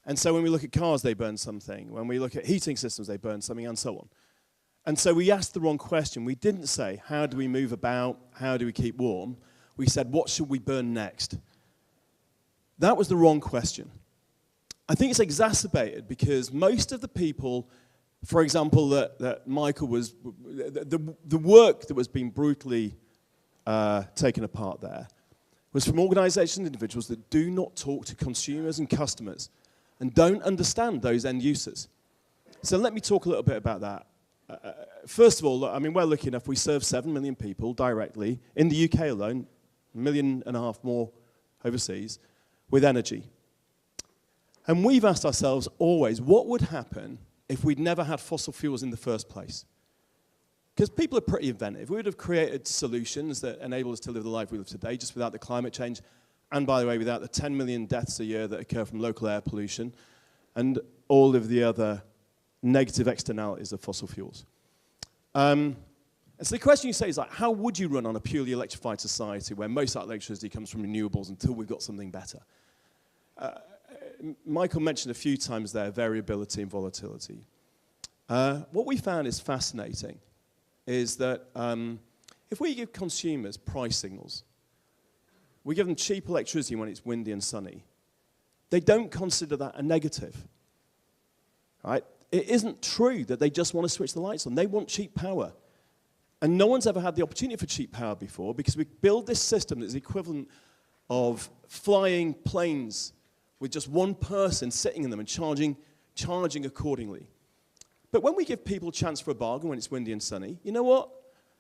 And so when we look at cars, they burn something. When we look at heating systems, they burn something, and so on. And so we asked the wrong question. We didn't say, how do we move about? How do we keep warm? We said, what should we burn next? That was the wrong question. I think it's exacerbated because most of the people, for example, that Michael was, the work that was being brutally taken apart there was from organizations and individuals that do not talk to consumers and customers and don't understand those end users. So let me talk a little bit about that. First of all, I mean, we're lucky enough, we serve 7 million people directly in the UK alone, 1.5 million more overseas, with energy. And we've asked ourselves always, what would happen if we'd never had fossil fuels in the first place? Because people are pretty inventive. We would have created solutions that enable us to live the life we live today just without the climate change, and by the way, without the 10 million deaths a year that occur from local air pollution, and all of the other negative externalities of fossil fuels. And so the question you say is like, how would you run on a purely electrified society where most of that electricity comes from renewables until we've got something better? Michael mentioned a few times there variability and volatility. What we found is fascinating is that if we give consumers price signals, we give them cheap electricity when it's windy and sunny, they don't consider that a negative. Right? It isn't true that they just want to switch the lights on. They want cheap power. And no one's ever had the opportunity for cheap power before because we build this system that's the equivalent of flying planes with just one person sitting in them and charging accordingly. But when we give people a chance for a bargain when it's windy and sunny, you know what?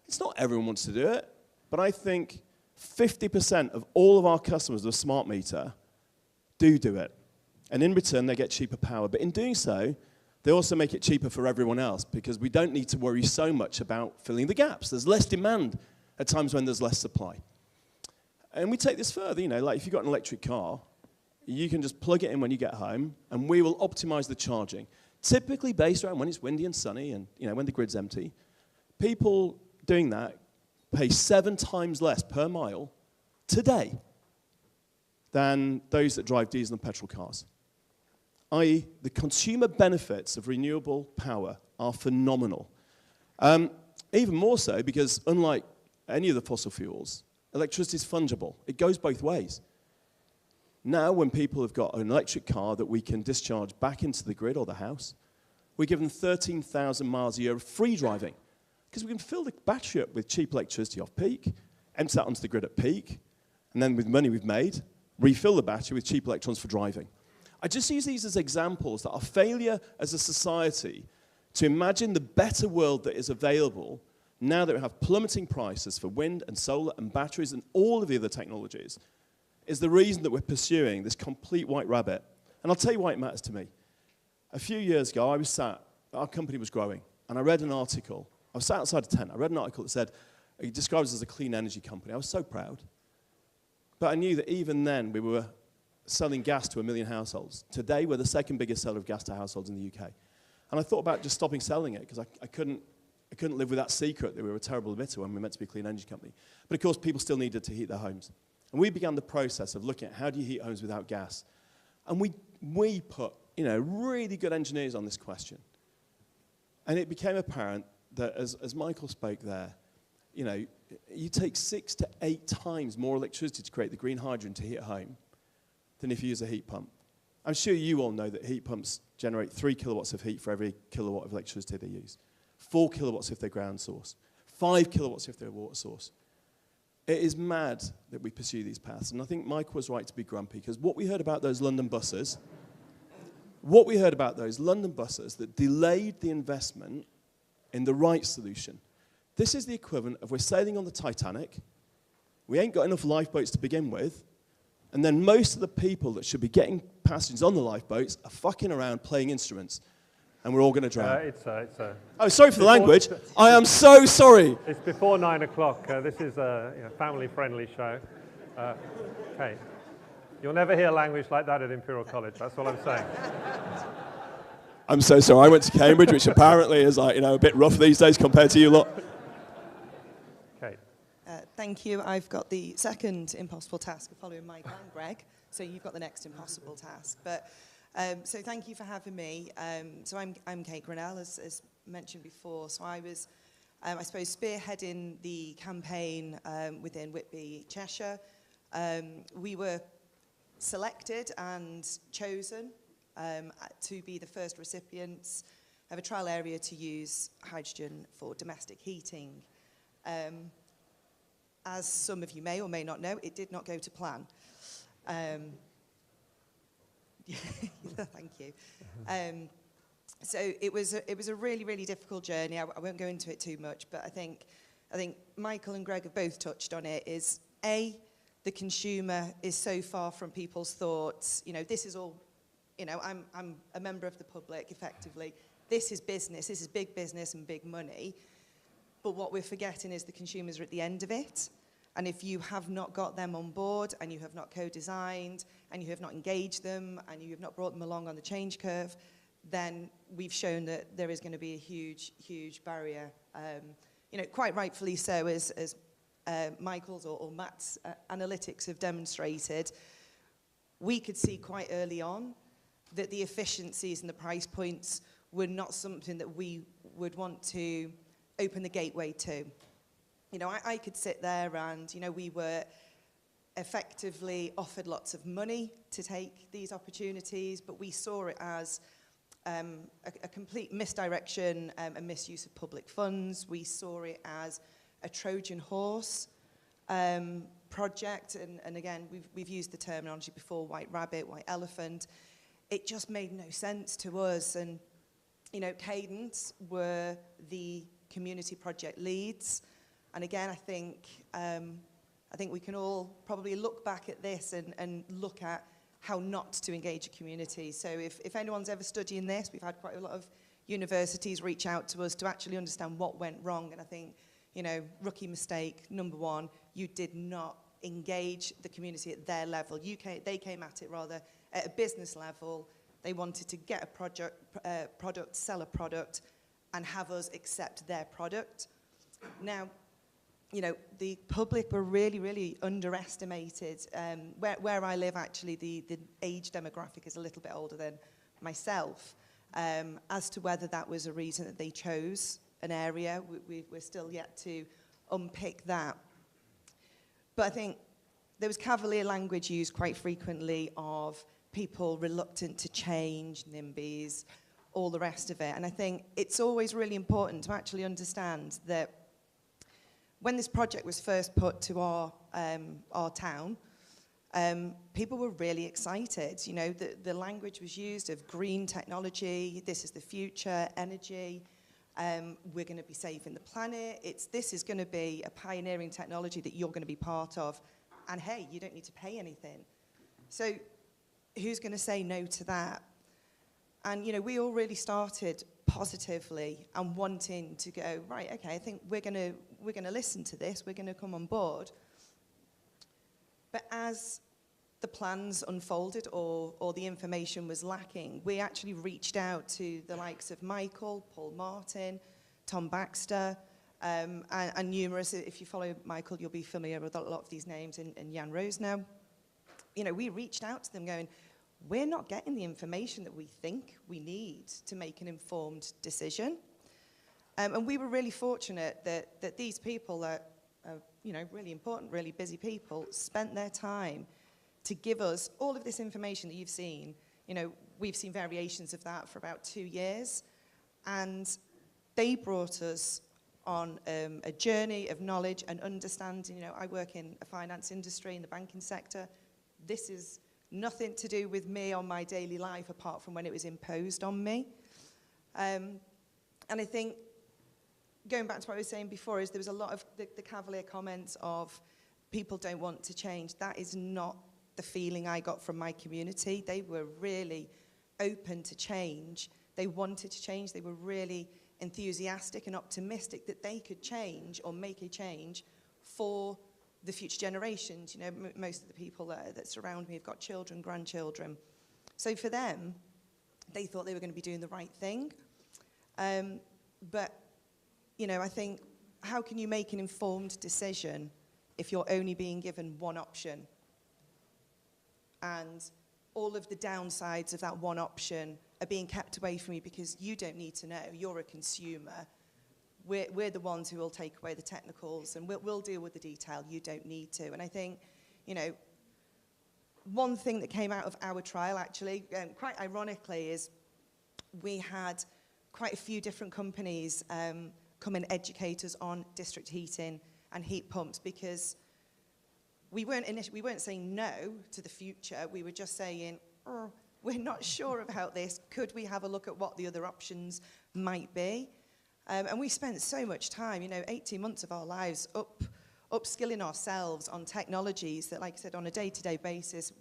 It's not everyone wants to do it, but I think 50% of all of our customers with a smart meter do it. And in return, they get cheaper power. But in doing so, they also make it cheaper for everyone else because we don't need to worry so much about filling the gaps. There's less demand at times when there's less supply. And we take this further, you know, like if you've got an electric car, you can just plug it in when you get home, and we will optimize the charging. Typically based around when it's windy and sunny and, you know, when the grid's empty. People doing that pay 7 times less per mile today than those that drive diesel and petrol cars. I.e., the consumer benefits of renewable power are phenomenal. Even more so because unlike any of the fossil fuels, electricity is fungible. It goes both ways. Now, when people have got an electric car that we can discharge back into the grid or the house, we give them 13,000 miles a year of free driving because we can fill the battery up with cheap electricity off peak, empty that onto the grid at peak, and then with money we've made, refill the battery with cheap electrons for driving. I just use these as examples that our failure as a society to imagine the better world that is available now that we have plummeting prices for wind and solar and batteries and all of the other technologies is the reason that we're pursuing this complete white rabbit. And I'll tell you why it matters to me. A few years ago, I was sat, our company was growing, and I read an article. I was sat outside a tent. I read an article that said, it describes us as a clean energy company. I was so proud. But I knew that even then, we were selling gas to 1 million households. Today, we're the second biggest seller of gas to households in the UK. And I thought about just stopping selling it, because I couldn't live with that secret that we were a terrible emitter when we were meant to be a clean energy company. But of course, people still needed to heat their homes. And we began the process of looking at how do you heat homes without gas. And we put, you know, really good engineers on this question. And it became apparent that as Michael spoke there, you know, you take 6 to 8 times more electricity to create the green hydrogen to heat a home than if you use a heat pump. I'm sure you all know that heat pumps generate 3 kilowatts of heat for every kilowatt of electricity they use. 4 kilowatts if they're ground source. 5 kilowatts if they're water source. It is mad that we pursue these paths. And I think Mike was right to be grumpy, because what we heard about those London buses that delayed the investment in the right solution. This is the equivalent of we're sailing on the Titanic, we ain't got enough lifeboats to begin with, and then most of the people that should be getting passengers on the lifeboats are fucking around playing instruments, and we're all going to drown. Oh, sorry for the language. I am so sorry. It's before 9 o'clock. This is a family-friendly show. Okay. You'll never hear language like that at Imperial College. That's all I'm saying. I'm so sorry. I went to Cambridge, which apparently is like, a bit rough these days compared to you lot. Okay. Thank you. I've got the second impossible task of following Mike and Greg, so you've got the next impossible task. But so thank you for having me. So I'm Kate Grinnell, as mentioned before. So I was, I suppose, spearheading the campaign within Whitby, Cheshire. We were selected and chosen to be the first recipients of a trial area to use hydrogen for domestic heating. As some of you may or may not know, it did not go to plan. Thank you. So it was a really, really difficult journey. I won't go into it too much, but I think Michael and Greg have both touched on it. Is the consumer is so far from people's thoughts. This is all. I'm a member of the public, effectively. This is business. This is big business and big money. But what we're forgetting is the consumers are at the end of it. And if you have not got them on board, and you have not co-designed, and you have not engaged them, and you have not brought them along on the change curve, then we've shown that there is going to be a huge, huge barrier you know, quite rightfully so, as Michael's or Matt's analytics have demonstrated, we could see quite early on that the efficiencies and the price points were not something that we would want to open the gateway to. You know, I could sit there and, you know, we were effectively offered lots of money to take these opportunities, but we saw it as a complete misdirection and misuse of public funds. We saw it as a Trojan horse project, and again, we've used the terminology before, white rabbit, white elephant. It just made no sense to us, and you know, Cadence were the community project leads, and again, I think we can all probably look back at this and look at how not to engage a community. So if anyone's ever studying this, we've had quite a lot of universities reach out to us to actually understand what went wrong, and I think, you know, rookie mistake number one, you did not engage the community at their level. They came at it rather at a business level. They wanted to get a product, sell a product, and have us accept their product. Now, you know, the public were really, really underestimated. Where I live, actually, the age demographic is a little bit older than myself. As to whether that was a reason that they chose an area, we're still yet to unpick that. But I think there was cavalier language used quite frequently of people reluctant to change, NIMBYs, all the rest of it. And I think it's always really important to actually understand that when this project was first put to our town, people were really excited. You know, the language was used of green technology, this is the future, energy, we're going to be saving the planet, this is going to be a pioneering technology that you're going to be part of, and hey, you don't need to pay anything. So who's going to say no to that? And, you know, we all really started positively and wanting to go, right, okay, I think we're going to listen to this, we're going to come on board. But as the plans unfolded or the information was lacking, we actually reached out to the likes of Michael, Paul Martin, Tom Baxter, and numerous. If you follow Michael, you'll be familiar with a lot of these names, and Jan Rose now. You know, we reached out to them going, we're not getting the information that we think we need to make an informed decision. And we were really fortunate that these people that are, you know, really important, really busy people, spent their time to give us all of this information that you've seen. You know, we've seen variations of that for about 2 years. And they brought us on a journey of knowledge and understanding. You know, I work in a finance industry, in the banking sector. This is nothing to do with me on my daily life apart from when it was imposed on me. And I think, going back to what I was saying before, is there was a lot of the cavalier comments of people don't want to change. That is not the feeling I got from my community. They were really open to change. They wanted to change. They were really enthusiastic and optimistic that they could change or make a change for the future generations. You know, most of the people that surround me have got children, grandchildren. So for them, they thought they were going to be doing the right thing. But, you know, I think, how can you make an informed decision if you're only being given one option? And all of the downsides of that one option are being kept away from you because you don't need to know. You're a consumer. We're the ones who will take away the technicals, and we'll deal with the detail. You don't need to. And I think, you know, one thing that came out of our trial, actually, quite ironically, is we had quite a few different companies come and educate us on district heating and heat pumps, because we weren't saying no to the future. We were just saying, oh, we're not sure about this. Could we have a look at what the other options might be? And we spent so much time, you know, 18 months of our lives upskilling ourselves on technologies that, like I said, on a day-to-day basis,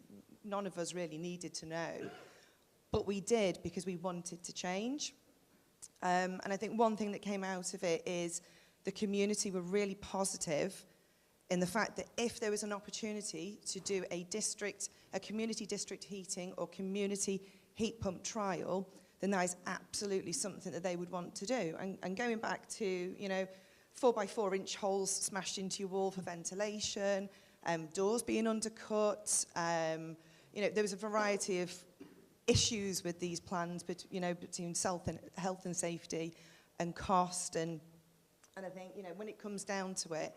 none of us really needed to know. But we did because we wanted to change. And I think one thing that came out of it is the community were really positive in the fact that if there was an opportunity to do a community district heating or community heat pump trial, then that is absolutely something that they would want to do. And going back to, you know, 4x4-inch holes smashed into your wall for ventilation, doors being undercut. There was a variety of issues with these plans, between health and safety and cost. And I think, when it comes down to it,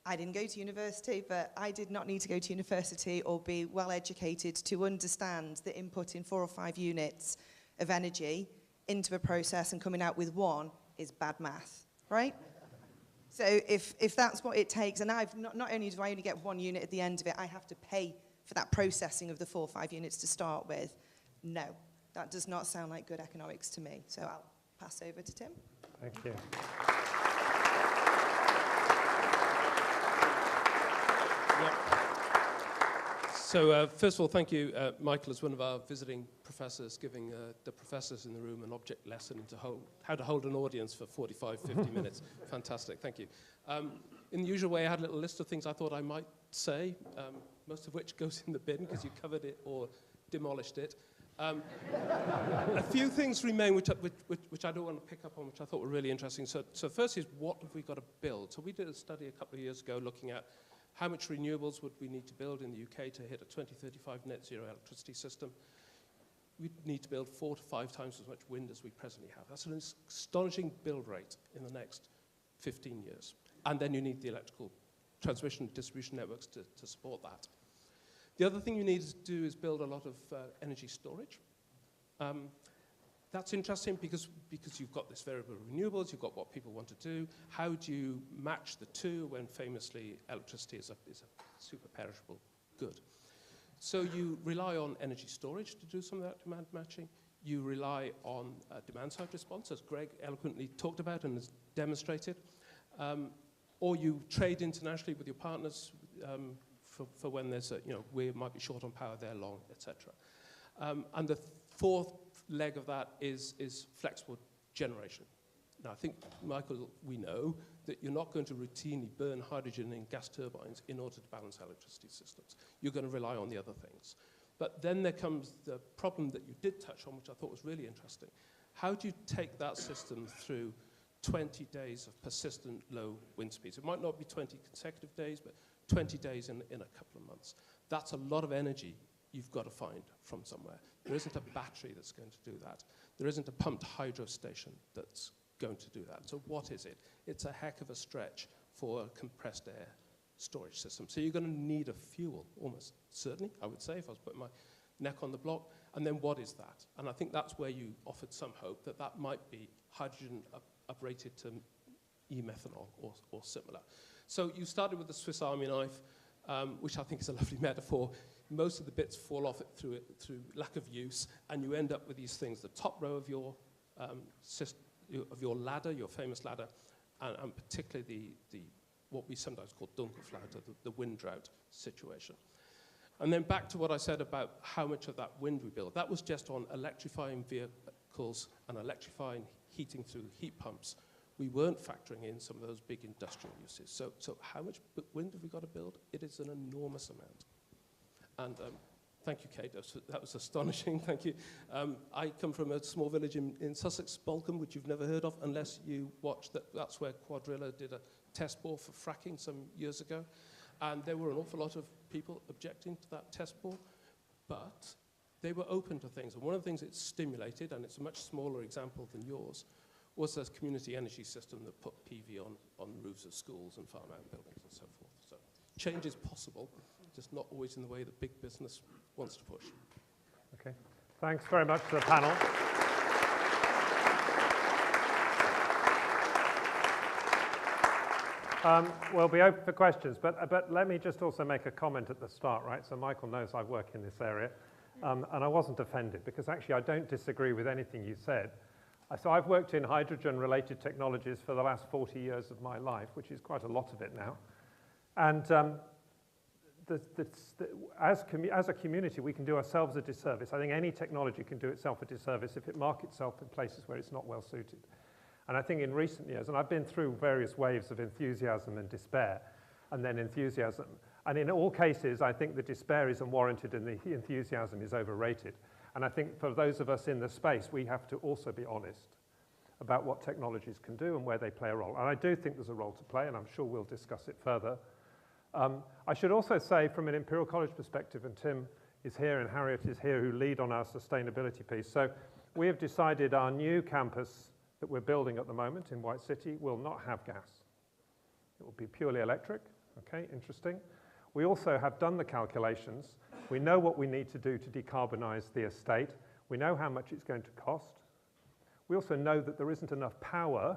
I didn't go to university, but I did not need to go to university or be well educated to understand that inputting 4 or 5 units of energy into a process and coming out with one is bad math, right? So if that's what it takes, and I've not only do I only get 1 unit at the end of it, I have to pay for that processing of the 4 or 5 units to start with. No, that does not sound like good economics to me. So I'll pass over to Tim. Thank you. So first of all, thank you, Michael, as one of our visiting professors, giving the professors in the room an object lesson into how to hold an audience for 45, 50 minutes. Fantastic, thank you. In the usual way, I had a little list of things I thought I might say, most of which goes in the bin because you covered it or demolished it. A few things remain which I don't want to pick up on, which I thought were really interesting. So first is, what have we got to build? So we did a study a couple of years ago looking at how much renewables would we need to build in the UK to hit a 2035 net zero electricity system. We'd need to build 4 to 5 times as much wind as we presently have. That's an astonishing build rate in the next 15 years. And then you need the electrical transmission and distribution networks to support that. The other thing you need to do is build a lot of energy storage. That's interesting because you've got this variable renewables, you've got what people want to do. How do you match the two when famously electricity is a super perishable good? So you rely on energy storage to do some of that demand matching. You rely on demand-side response, as Greg eloquently talked about and has demonstrated. Or you trade internationally with your partners for when there's we might be short on power, they're long, etc. And the fourth leg of that is flexible generation. Now, I think, Michael, we know that you're not going to routinely burn hydrogen in gas turbines in order to balance electricity systems. You're going to rely on the other things. But then there comes the problem that you did touch on, which I thought was really interesting. How do you take that system through 20 days of persistent low wind speeds? It might not be 20 consecutive days, but 20 days in a couple of months. That's a lot of energy you've got to find from somewhere. There isn't a battery that's going to do that. There isn't a pumped hydro station that's going to do that. So what is it? It's a heck of a stretch for a compressed air storage system. So you're going to need a fuel, almost certainly, I would say, if I was putting my neck on the block. And then what is that? And I think that's where you offered some hope that that might be hydrogen uprated to e-methanol or similar. So you started with the Swiss Army knife, which I think is a lovely metaphor. Most of the bits fall off it through lack of use, and you end up with these things. The top row of your ladder, your famous ladder, and particularly what we sometimes call Dunkelflaute, the wind drought situation. And then back to what I said about how much of that wind we build. That was just on electrifying vehicles and electrifying heating through heat pumps. We weren't factoring in some of those big industrial uses. So how much wind have we got to build? It is an enormous amount. And thank you, Kate. That was astonishing. Thank you. I come from a small village in Sussex, Bolcombe, which you've never heard of, unless you watched that. That's where Quadrilla did a test bore for fracking some years ago. And there were an awful lot of people objecting to that test bore. But they were open to things. And one of the things it stimulated, and it's a much smaller example than yours, was this community energy system that put PV on roofs of schools and farm outbuildings and so forth. So change is possible, just not always in the way that big business wants to push. Okay. Thanks very much to the panel. We'll be open for questions, but let me just also make a comment at the start, right? So Michael knows I work in this area, and I wasn't offended, because actually I don't disagree with anything you said. So I've worked in hydrogen-related technologies for the last 40 years of my life, which is quite a lot of it now. And as a community, we can do ourselves a disservice. I think any technology can do itself a disservice if it markets itself in places where it's not well suited. And I think in recent years, and I've been through various waves of enthusiasm and despair, and then enthusiasm. And in all cases, I think the despair is unwarranted and the enthusiasm is overrated. And I think for those of us in the space, we have to also be honest about what technologies can do and where they play a role. And I do think there's a role to play, and I'm sure we'll discuss it further. I should also say, from an Imperial College perspective, and Tim is here and Harriet is here, who lead on our sustainability piece. So we have decided our new campus that we're building at the moment in White City will not have gas. It will be purely electric. Okay, interesting. We also have done the calculations. We know what we need to do to decarbonize the estate. We know how much it's going to cost. We also know that there isn't enough power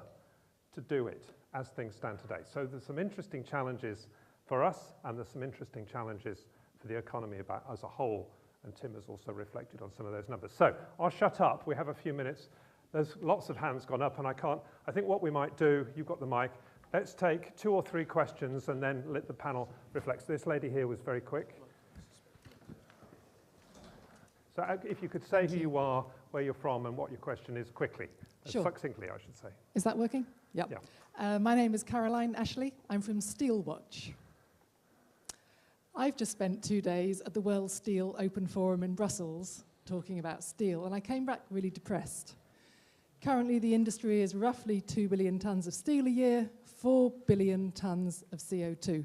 to do it as things stand today. So there's some interesting challenges for us, and there's some interesting challenges for the economy as a whole, and Tim has also reflected on some of those numbers. So I'll shut up. We have a few minutes. There's lots of hands gone up, and I think what we might do, you've got the mic, let's take 2 or 3 questions and then let the panel reflect. So this lady here was very quick. So if you could say who you are, where you're from, and what your question is quickly. Sure. Succinctly, I should say. Is that working? Yep. Yeah. My name is Caroline Ashley. I'm from Steelwatch. I've just spent 2 days at the World Steel Open Forum in Brussels talking about steel, and I came back really depressed. Currently, the industry is roughly 2 billion tonnes of steel a year, 4 billion tonnes of CO2.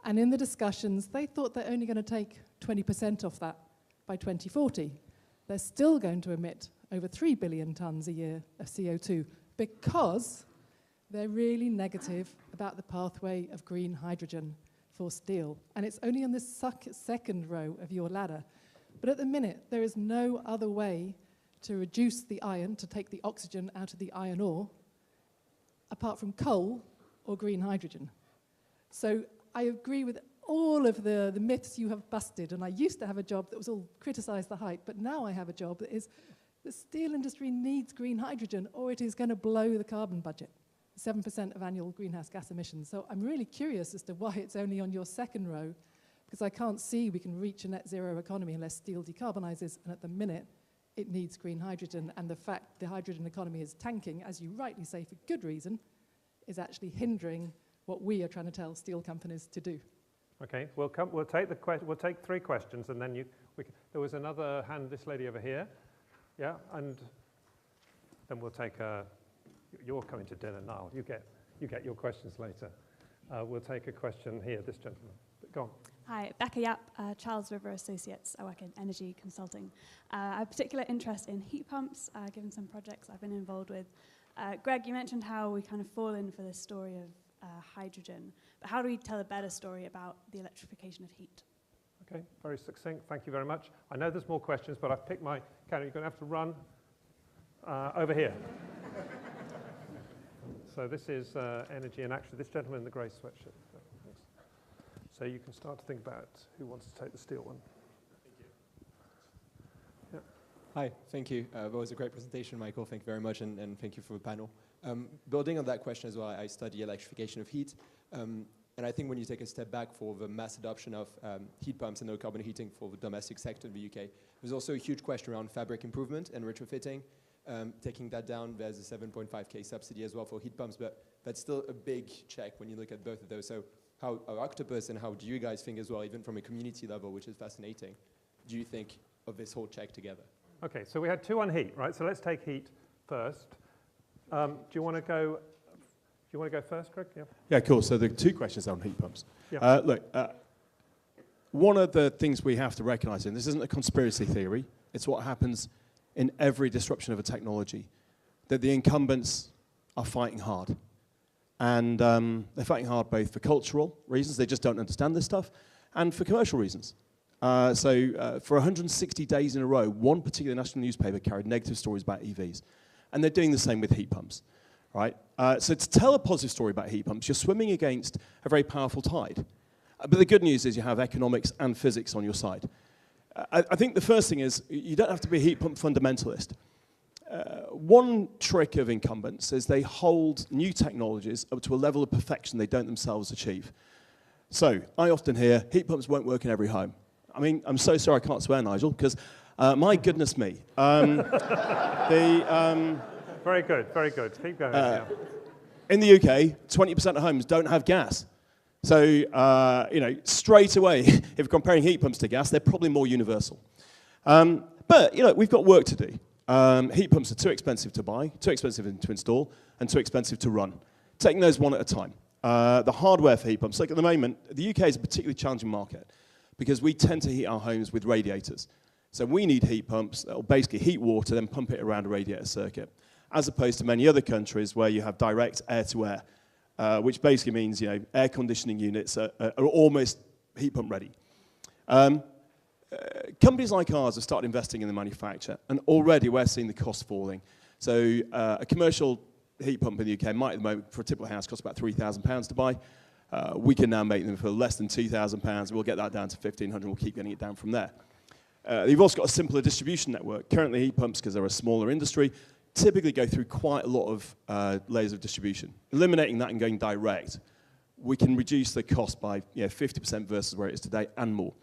And in the discussions, they thought they're only going to take 20% off that by 2040. They're still going to emit over 3 billion tonnes a year of CO2 because they're really negative about the pathway of green hydrogen for steel. And it's only on the second row of your ladder. But at the minute, there is no other way to reduce the iron, to take the oxygen out of the iron ore, apart from coal or green hydrogen. So I agree with all of the myths you have busted, and I used to have a job that was all criticise the hype, but now I have a job that is the steel industry needs green hydrogen or it is going to blow the carbon budget, 7% of annual greenhouse gas emissions. So I'm really curious as to why it's only on your second row, because I can't see we can reach a net zero economy unless steel decarbonises, and at the minute it needs green hydrogen, and the fact the hydrogen economy is tanking, as you rightly say for good reason, is actually hindering what we are trying to tell steel companies to do. Okay, we'll take 3 questions, and then there was another hand, this lady over here. Yeah, and then we'll take you're coming to dinner now. You get your questions later. We'll take a question here, this gentleman. Go on. Hi, Becca Yap, Charles River Associates. I work in energy consulting. I have particular interest in heat pumps, given some projects I've been involved with. Greg, you mentioned how we kind of fall in for this story of hydrogen, but how do we tell a better story about the electrification of heat? Okay, very succinct. Thank you very much. I know there's more questions, but I've picked my Karen, you're going to have to run over here. So this is energy, and actually this gentleman in the grey sweatshirt. So you can start to think about who wants to take the steel one. Thank you. Yeah. Hi, thank you. That was a great presentation, Michael. Thank you very much, and thank you for the panel. Building on that question as well, I study electrification of heat. And I think when you take a step back for the mass adoption of heat pumps and low carbon heating for the domestic sector in the UK, there's also a huge question around fabric improvement and retrofitting. Taking that down, there's a 7.5k subsidy as well for heat pumps, but that's still a big check when you look at both of those. So how are Octopus and how do you guys think as well, even from a community level, which is fascinating, do you think of this whole check together? Okay, so we had 2 on heat, right? So let's take heat first. Do you want to go first, Greg? Yeah. Yeah, cool. So the 2 questions on heat pumps. Yeah. Look, one of the things we have to recognize, and this isn't a conspiracy theory, it's what happens in every disruption of a technology, that the incumbents are fighting hard. And they're fighting hard both for cultural reasons, they just don't understand this stuff, and for commercial reasons. So for 160 days in a row, one particular national newspaper carried negative stories about EVs. And they're doing the same with heat pumps, right? So to tell a positive story about heat pumps, you're swimming against a very powerful tide. But the good news is you have economics and physics on your side. I think the first thing is you don't have to be a heat pump fundamentalist. One trick of incumbents is they hold new technologies up to a level of perfection they don't themselves achieve. So I often hear heat pumps won't work in every home. I mean, I'm so sorry I can't swear, Nigel, because my goodness me. Very good, very good. Keep going. Yeah. In the UK, 20% of homes don't have gas. So, straight away, if comparing heat pumps to gas, they're probably more universal. But, we've got work to do. Heat pumps are too expensive to buy, too expensive to install, and too expensive to run. Taking those one at a time. The hardware for heat pumps, like at the moment, the UK is a particularly challenging market because we tend to heat our homes with radiators. So we need heat pumps that will basically heat water, then pump it around a radiator circuit, as opposed to many other countries where you have direct air-to-air, which basically means air conditioning units are almost heat pump ready. Companies like ours have started investing in the manufacture, and already we're seeing the cost falling. So a commercial heat pump in the UK might at the moment, for a typical house, cost about £3,000 to buy. We can now make them for less than £2,000. We'll get that down to £1,500. We'll keep getting it down from there. You've also got a simpler distribution network. Currently, heat pumps, because they're a smaller industry, typically go through quite a lot of layers of distribution. Eliminating that and going direct, we can reduce the cost by 50% versus where it is today and more.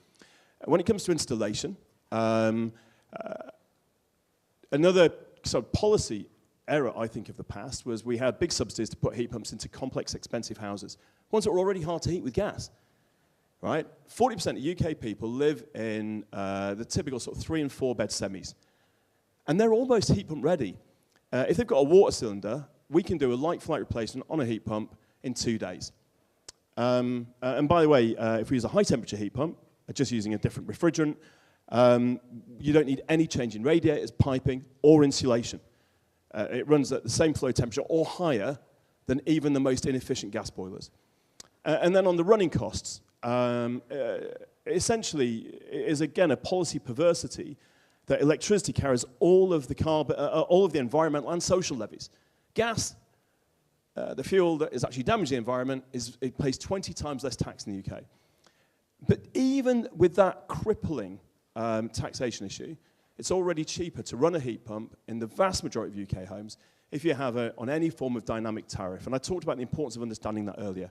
When it comes to installation, another sort of policy error, I think, of the past was we had big subsidies to put heat pumps into complex, expensive houses, ones that were already hard to heat with gas. Right? 40% of UK people live in the typical sort of 3 and 4 bed semis, and they're almost heat pump ready. If they've got a water cylinder, we can do a like-for-like replacement on a heat pump in 2 days. And by the way, if we use a high-temperature heat pump, just using a different refrigerant, you don't need any change in radiators, piping, or insulation. It runs at the same flow temperature or higher than even the most inefficient gas boilers. And then on the running costs, essentially is again a policy perversity that electricity carries all of the carbon, all of the environmental and social levies. Gas, the fuel that is actually damaging the environment, it pays 20 times less tax in the UK. But even with that crippling taxation issue, it's already cheaper to run a heat pump in the vast majority of UK homes if you have it on any form of dynamic tariff. And I talked about the importance of understanding that earlier.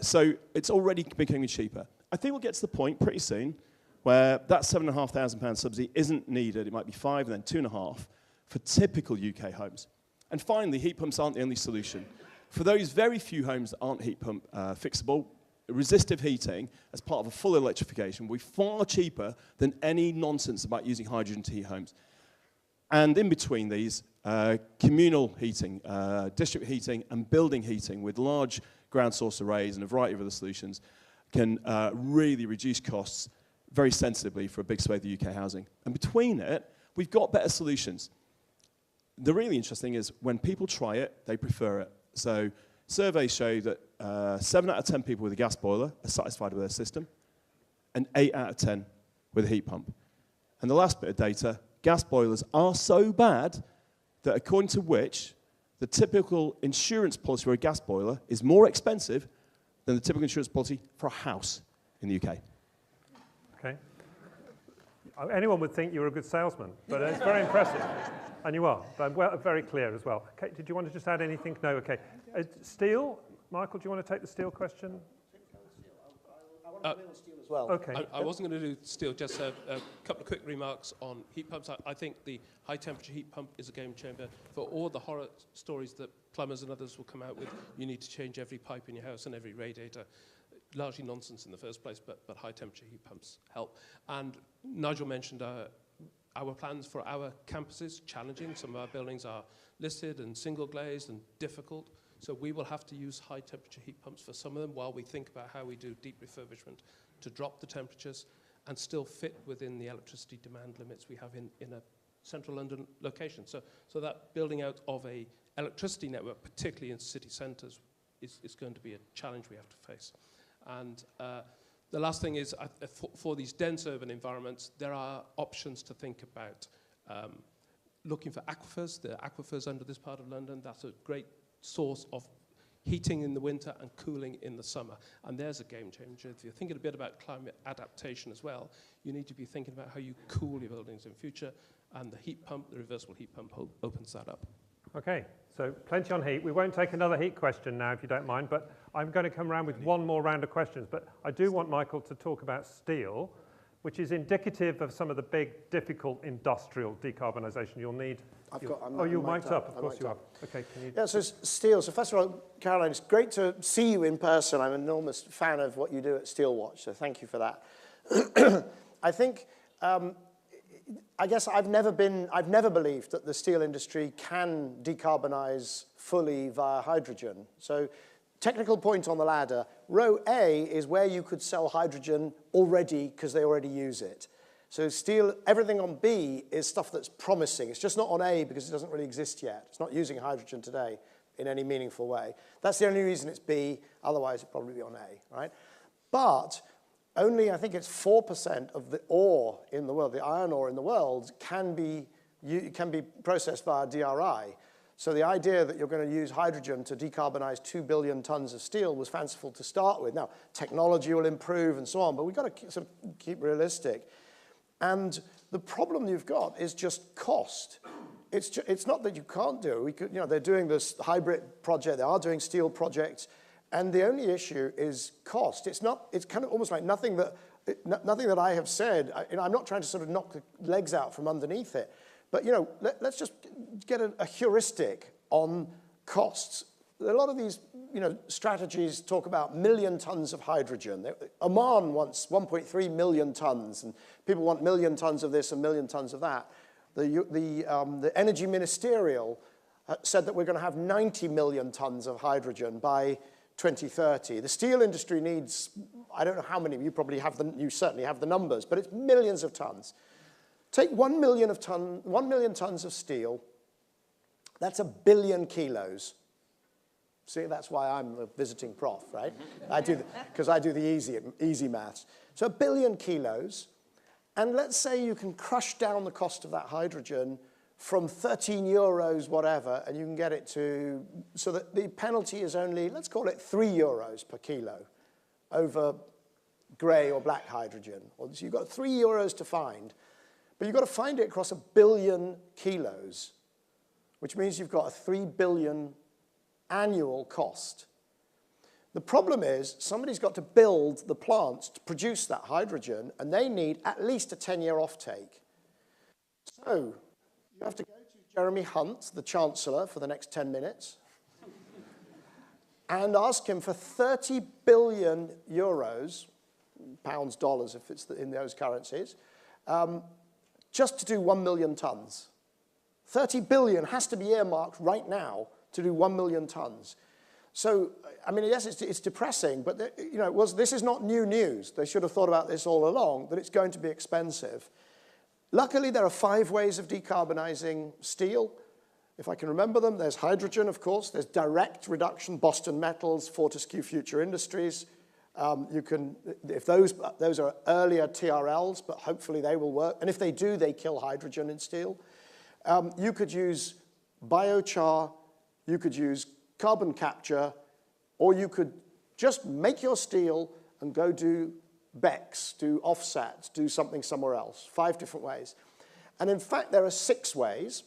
So it's already becoming cheaper. I think we'll get to the point pretty soon where that £7,500 subsidy isn't needed. It might be 5 and then 2.5 for typical UK homes. And finally, heat pumps aren't the only solution. For those very few homes that aren't heat pump fixable, resistive heating as part of a full electrification will be far cheaper than any nonsense about using hydrogen to heat homes. And in between these, communal heating, district heating, and building heating with large ground source arrays and a variety of other solutions can really reduce costs very sensibly for a big swathe of UK housing. And between it, we've got better solutions. The really interesting is when people try it, they prefer it. So surveys show that 7 out of 10 people with a gas boiler are satisfied with their system, and 8 out of 10 with a heat pump. And the last bit of data, gas boilers are so bad that according to which, the typical insurance policy for a gas boiler is more expensive than the typical insurance policy for a house in the UK. Okay. Anyone would think you were a good salesman, but it's very impressive. And you are, but well, very clear as well. Okay, did you want to just add anything? No, okay. Steel, Michael, do you want to take the steel question? I want to deal with steel as well. Okay. I wasn't going to do steel, just a couple of quick remarks on heat pumps. I think the high-temperature heat pump is a game changer. For all the horror stories that plumbers and others will come out with, you need to change every pipe in your house and every radiator. Largely nonsense in the first place, but high-temperature heat pumps help. And Nigel mentioned our plans for our campuses, challenging. Some of our buildings are listed and single-glazed and difficult. So we will have to use high-temperature heat pumps for some of them while we think about how we do deep refurbishment to drop the temperatures and still fit within the electricity demand limits we have in a central London location. So that building out of a electricity network, particularly in city centres, is going to be a challenge we have to face. And the last thing is, for these dense urban environments, there are options to think about. Looking for aquifers. There are aquifers under this part of London. That's a great source of heating in the winter and cooling in the summer. And there's a game changer. If you're thinking a bit about climate adaptation as well, you need to be thinking about how you cool your buildings in future. And the heat pump, the reversible heat pump, opens that up. Okay, so plenty on heat. We won't take another heat question now, if you don't mind, but I'm going to come around with one more round of questions. But I do want Michael to talk about steel, which is indicative of some of the big, difficult industrial decarbonisation you'll need. You're mic'd up, of course you are. Okay, can you... Yeah, so steel. So first of all, Caroline, it's great to see you in person. I'm an enormous fan of what you do at Steelwatch, so thank you for that. I think I guess I've never believed that the steel industry can decarbonize fully via hydrogen. So technical point on the ladder, row A is where you could sell hydrogen already because they already use it. So steel, everything on B is stuff that's promising. It's just not on A because it doesn't really exist yet. It's not using hydrogen today in any meaningful way. That's the only reason it's B, otherwise it'd probably be on A, right? But only, I think it's 4% of the ore in the world, the iron ore in the world, can be processed via DRI. So the idea that you're going to use hydrogen to decarbonize 2 billion tons of steel was fanciful to start with. Now, technology will improve and so on, but we've got to sort of keep realistic. And the problem you've got is just cost. It's not that you can't do it. They're doing this hybrid project. They are doing steel projects. And the only issue is cost. It's kind of almost like nothing that I have said. I'm not trying to sort of knock the legs out from underneath it. But, let's just get a heuristic on costs. A lot of these, strategies talk about million tons of hydrogen. Oman wants 1.3 million tons, and people want million tons of this and million tons of that. The Energy Ministerial said that we're going to have 90 million tons of hydrogen by 2030. The steel industry needs, I don't know how many, you certainly have the numbers, but it's millions of tons. Take 1 million tons of steel, that's 1 billion kilos. See, that's why I'm a visiting prof, right? Because I do the easy maths. So 1 billion kilos, and let's say you can crush down the cost of that hydrogen from 13 euros, whatever, and you can get it to, so that the penalty is only, let's call it 3 euros per kilo over grey or black hydrogen. So you've got 3 euros to find. But you've got to find it across 1 billion kilos, which means you've got a 3 billion annual cost. The problem is somebody's got to build the plants to produce that hydrogen, and they need at least a 10-year offtake. So you have to go to Jeremy Hunt, the Chancellor, for the next 10 minutes, and ask him for 30 billion euros, pounds, dollars, if it's in those currencies, just to do 1 million tons. 30 billion has to be earmarked right now to do 1 million tons. So, I mean, yes, it's depressing, but this is not new news. They should have thought about this all along, that it's going to be expensive. Luckily, there are 5 ways of decarbonizing steel. If I can remember them, there's hydrogen, of course. There's direct reduction, Boston Metals, Fortescue Future Industries. If those are earlier TRLs, but hopefully they will work. And if they do, they kill hydrogen in steel. You could use biochar, you could use carbon capture, or you could just make your steel and go do BECCS, do offsets, do something somewhere else. 5 different ways. And in fact, there are 6 ways,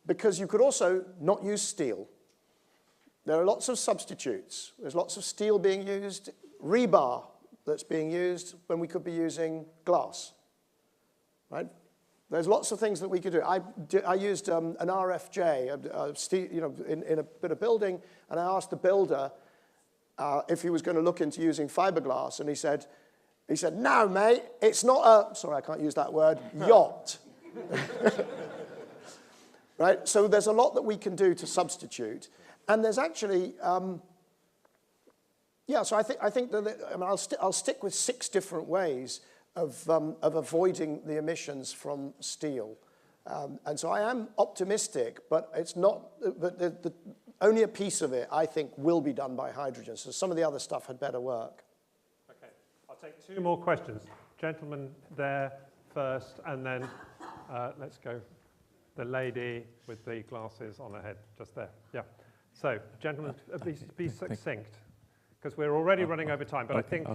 because you could also not use steel. There are lots of substitutes. There's lots of steel being used, rebar that's being used when we could be using glass, right? There's lots of things that we could do. I used an RFJ, steel, in a bit of building, and I asked the builder if he was going to look into using fiberglass, and he said, no, mate, it's not a, sorry, I can't use that word, yacht. Right? So there's a lot that we can do to substitute. And there's actually, so I think that I'll stick with 6 different ways of avoiding the emissions from steel. And so I am optimistic, but it's not, but only a piece of it, I think, will be done by hydrogen. So some of the other stuff had better work. Okay, I'll take 2 more questions. Gentleman there first, and then let's go. The lady with the glasses on her head, just there. Yeah. So, gentlemen, be succinct, because we're already running over time, but I think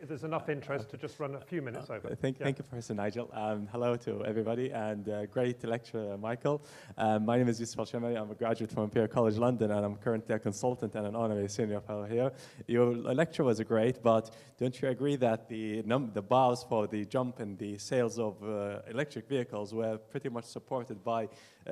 there's enough interest to just run a few minutes over. Thank you, Professor Nigel. Hello to everybody, and great lecture, Michael. My name is Yusuf Al-Shamari. I'm a graduate from Imperial College London, and I'm currently a consultant and an honorary senior fellow here. Your lecture was great, but don't you agree that the bars for the jump in the sales of electric vehicles were pretty much supported by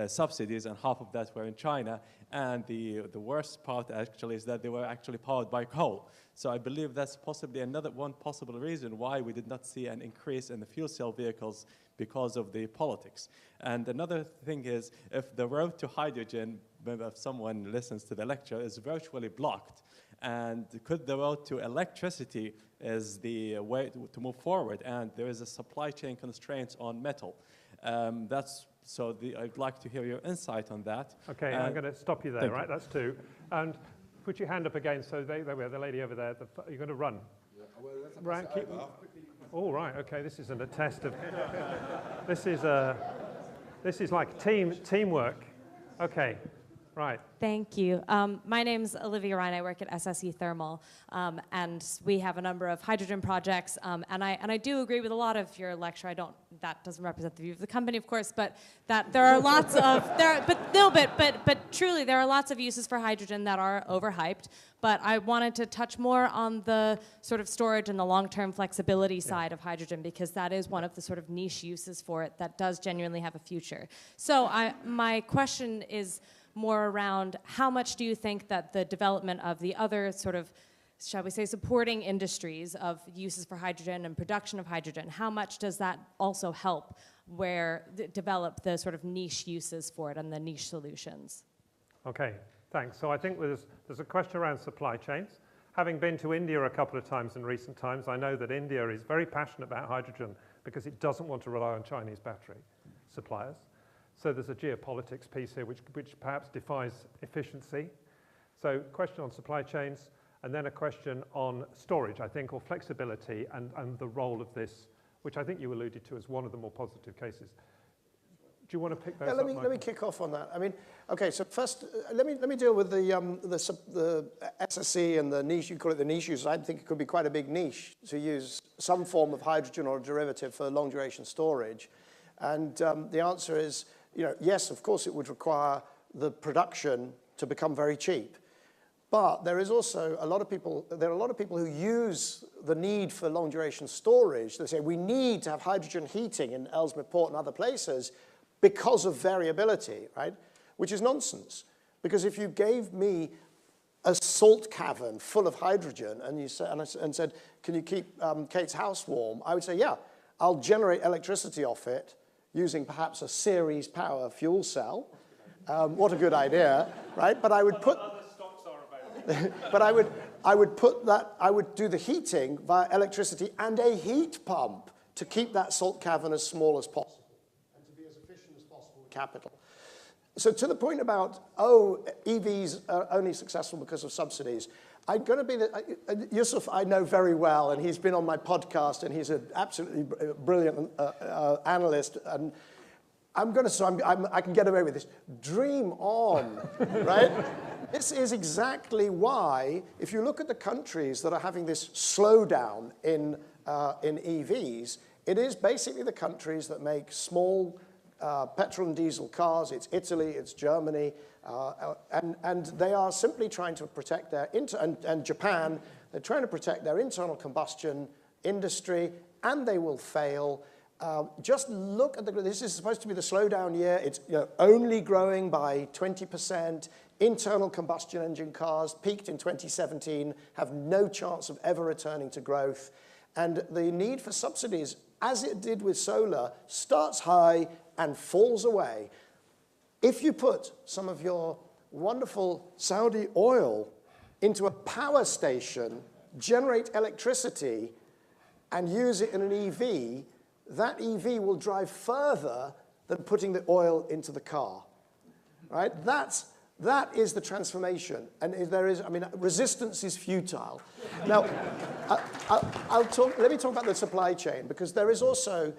subsidies, and half of that were in China? And the worst part actually is that they were actually powered by coal. So I believe that's possibly one possible reason why we did not see an increase in the fuel cell vehicles because of the politics. And another thing is, if the road to hydrogen, if someone listens to the lecture, is virtually blocked, and could the road to electricity is the way to move forward, and there is a supply chain constraints on metal. I'd like to hear your insight on that. Okay, I'm going to stop you there, right? That's two. And put your hand up again, so there we are, the lady over there. You're going to run. Yeah, well, right, keep. Oh, right, okay, this isn't a test of... This is like teamwork. Okay, right. Thank you. My name's Olivia Ryan. I work at SSE Thermal, and we have a number of hydrogen projects. And I do agree with a lot of your lecture. That doesn't represent the view of the company, of course, but that there are lots of but truly there are lots of uses for hydrogen that are overhyped. But I wanted to touch more on the sort of storage and the long-term flexibility side of hydrogen, because that is one of the sort of niche uses for it that does genuinely have a future. So my question is more around how much do you think that the development of the other sort of, shall we say, supporting industries of uses for hydrogen and production of hydrogen, how much does that also help develop the sort of niche uses for it and the niche solutions? Okay, thanks. So I think there's a question around supply chains. Having been to India a couple of times in recent times, I know that India is very passionate about hydrogen because it doesn't want to rely on Chinese battery suppliers. So there's a geopolitics piece here which perhaps defies efficiency. So question on supply chains, and then a question on storage, I think, or flexibility and the role of this, which I think you alluded to as one of the more positive cases. Do you want to pick those up, let me kick off on that. I mean, okay, so first, let me deal with the SSE and the niche, you call it the niche use. I think it could be quite a big niche to use some form of hydrogen or a derivative for long duration storage. And the answer is, yes, of course it would require the production to become very cheap. But there is also there are a lot of people who use the need for long duration storage. They say we need to have hydrogen heating in Ellesmere Port and other places because of variability, right? Which is nonsense. Because if you gave me a salt cavern full of hydrogen and said, can you keep Kate's house warm? I would say, yeah, I'll generate electricity off it using perhaps a series power fuel cell. What a good idea, right? But I would put... Other stocks are available. But I would do the heating via electricity and a heat pump to keep that salt cavern as small as possible and to be as efficient as possible with capital. So to the point about, EVs are only successful because of subsidies, I'm going to be Yusuf I know very well, and he's been on my podcast, and he's an absolutely brilliant analyst, and I can get away with this. Dream on, right? This is exactly why, if you look at the countries that are having this slowdown in EVs, it is basically the countries that make small petrol and diesel cars. It's Italy, it's Germany, and they are simply trying to protect their, and Japan, they're trying to protect their internal combustion industry, and they will fail. Just look at this is supposed to be the slowdown year. It's only growing by 20%. Internal combustion engine cars peaked in 2017, have no chance of ever returning to growth. And the need for subsidies, as it did with solar, starts high and falls away. If you put some of your wonderful Saudi oil into a power station, generate electricity, and use it in an EV, that EV will drive further than putting the oil into the car, right? That is the transformation. And resistance is futile. Now, let me talk about the supply chain, because there is also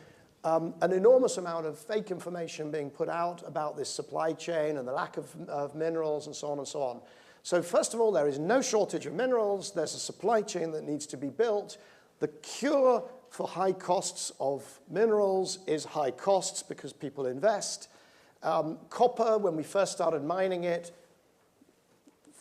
an enormous amount of fake information being put out about this supply chain and the lack of minerals and so on and so on. So first of all, there is no shortage of minerals. There's a supply chain that needs to be built. The cure for high costs of minerals is high costs because people invest. Copper, when we first started mining it,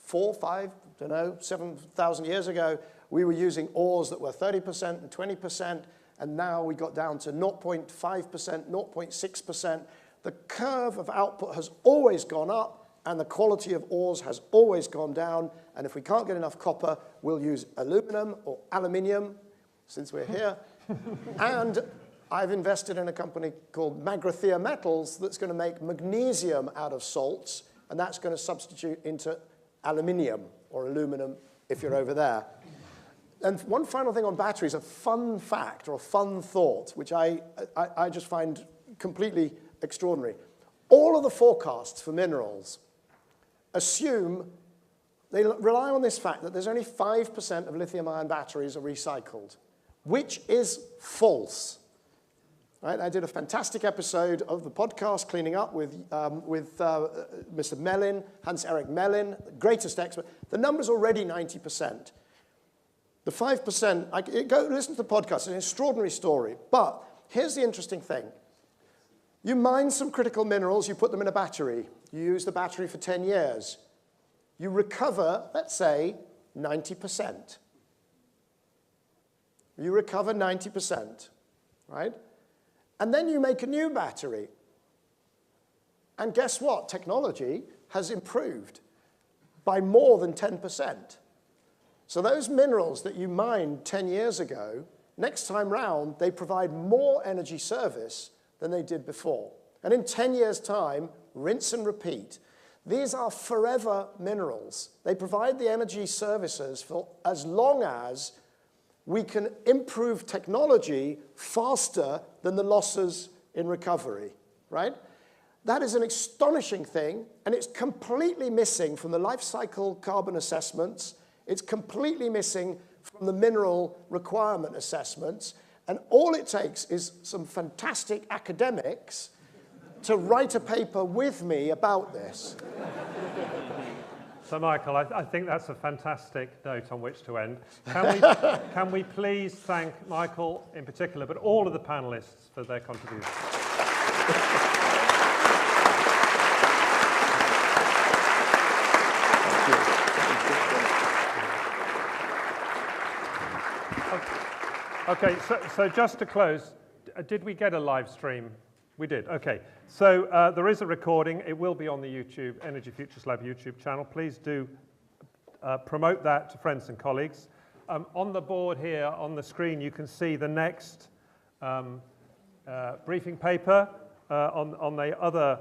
7,000 years ago, we were using ores that were 30% and 20%, and now we got down to 0.5%, 0.6%. The curve of output has always gone up, and the quality of ores has always gone down, and if we can't get enough copper, we'll use aluminum or aluminium, since we're here. And I've invested in a company called Magrathea Metals that's going to make magnesium out of salts, and that's going to substitute into aluminium or aluminum if you're over there. And one final thing on batteries, a fun fact or a fun thought, which I just find completely extraordinary. All of the forecasts for minerals assume, they rely on this fact that there's only 5% of lithium-ion batteries are recycled, which is false. Right? I did a fantastic episode of the podcast, Cleaning Up, with Mr. Mellin, Hans-Erik Mellin, the greatest expert. The number's already 90%. The 5%, go listen to the podcast, it's an extraordinary story. But here's the interesting thing. You mine some critical minerals, you put them in a battery. You use the battery for 10 years. You recover, let's say, 90%. You recover 90%, right? And then you make a new battery. And guess what? Technology has improved by more than 10%. So those minerals that you mined 10 years ago, next time round, they provide more energy service than they did before. And in 10 years' time, rinse and repeat. These are forever minerals. They provide the energy services for as long as we can improve technology faster than the losses in recovery, right? That is an astonishing thing, and it's completely missing from the life cycle carbon assessments. It's completely missing from the mineral requirement assessments. And all it takes is some fantastic academics to write a paper with me about this. So, Michael, I think that's a fantastic note on which to end. Can we please thank Michael in particular, but all of the panelists for their contributions. Okay, so just to close, did we get a live stream? We did, okay. So there is a recording. It will be on the YouTube, Energy Futures Lab YouTube channel. Please do promote that to friends and colleagues. On the board here, on the screen, you can see the next briefing paper on the other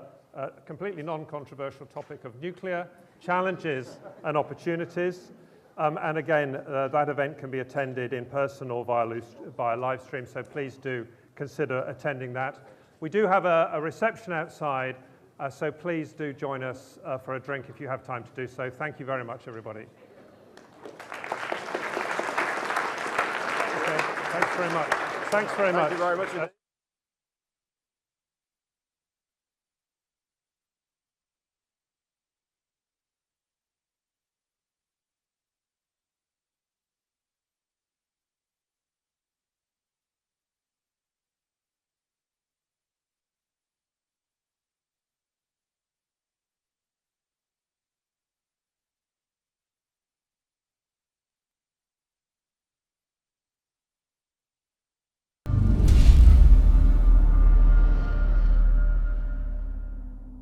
completely non-controversial topic of nuclear challenges and opportunities. And again, that event can be attended in person or via live stream, so please do consider attending that. We do have a reception outside, so please do join us for a drink if you have time to do so. Thank you very much, everybody. Okay, thanks very much. Thank you very much.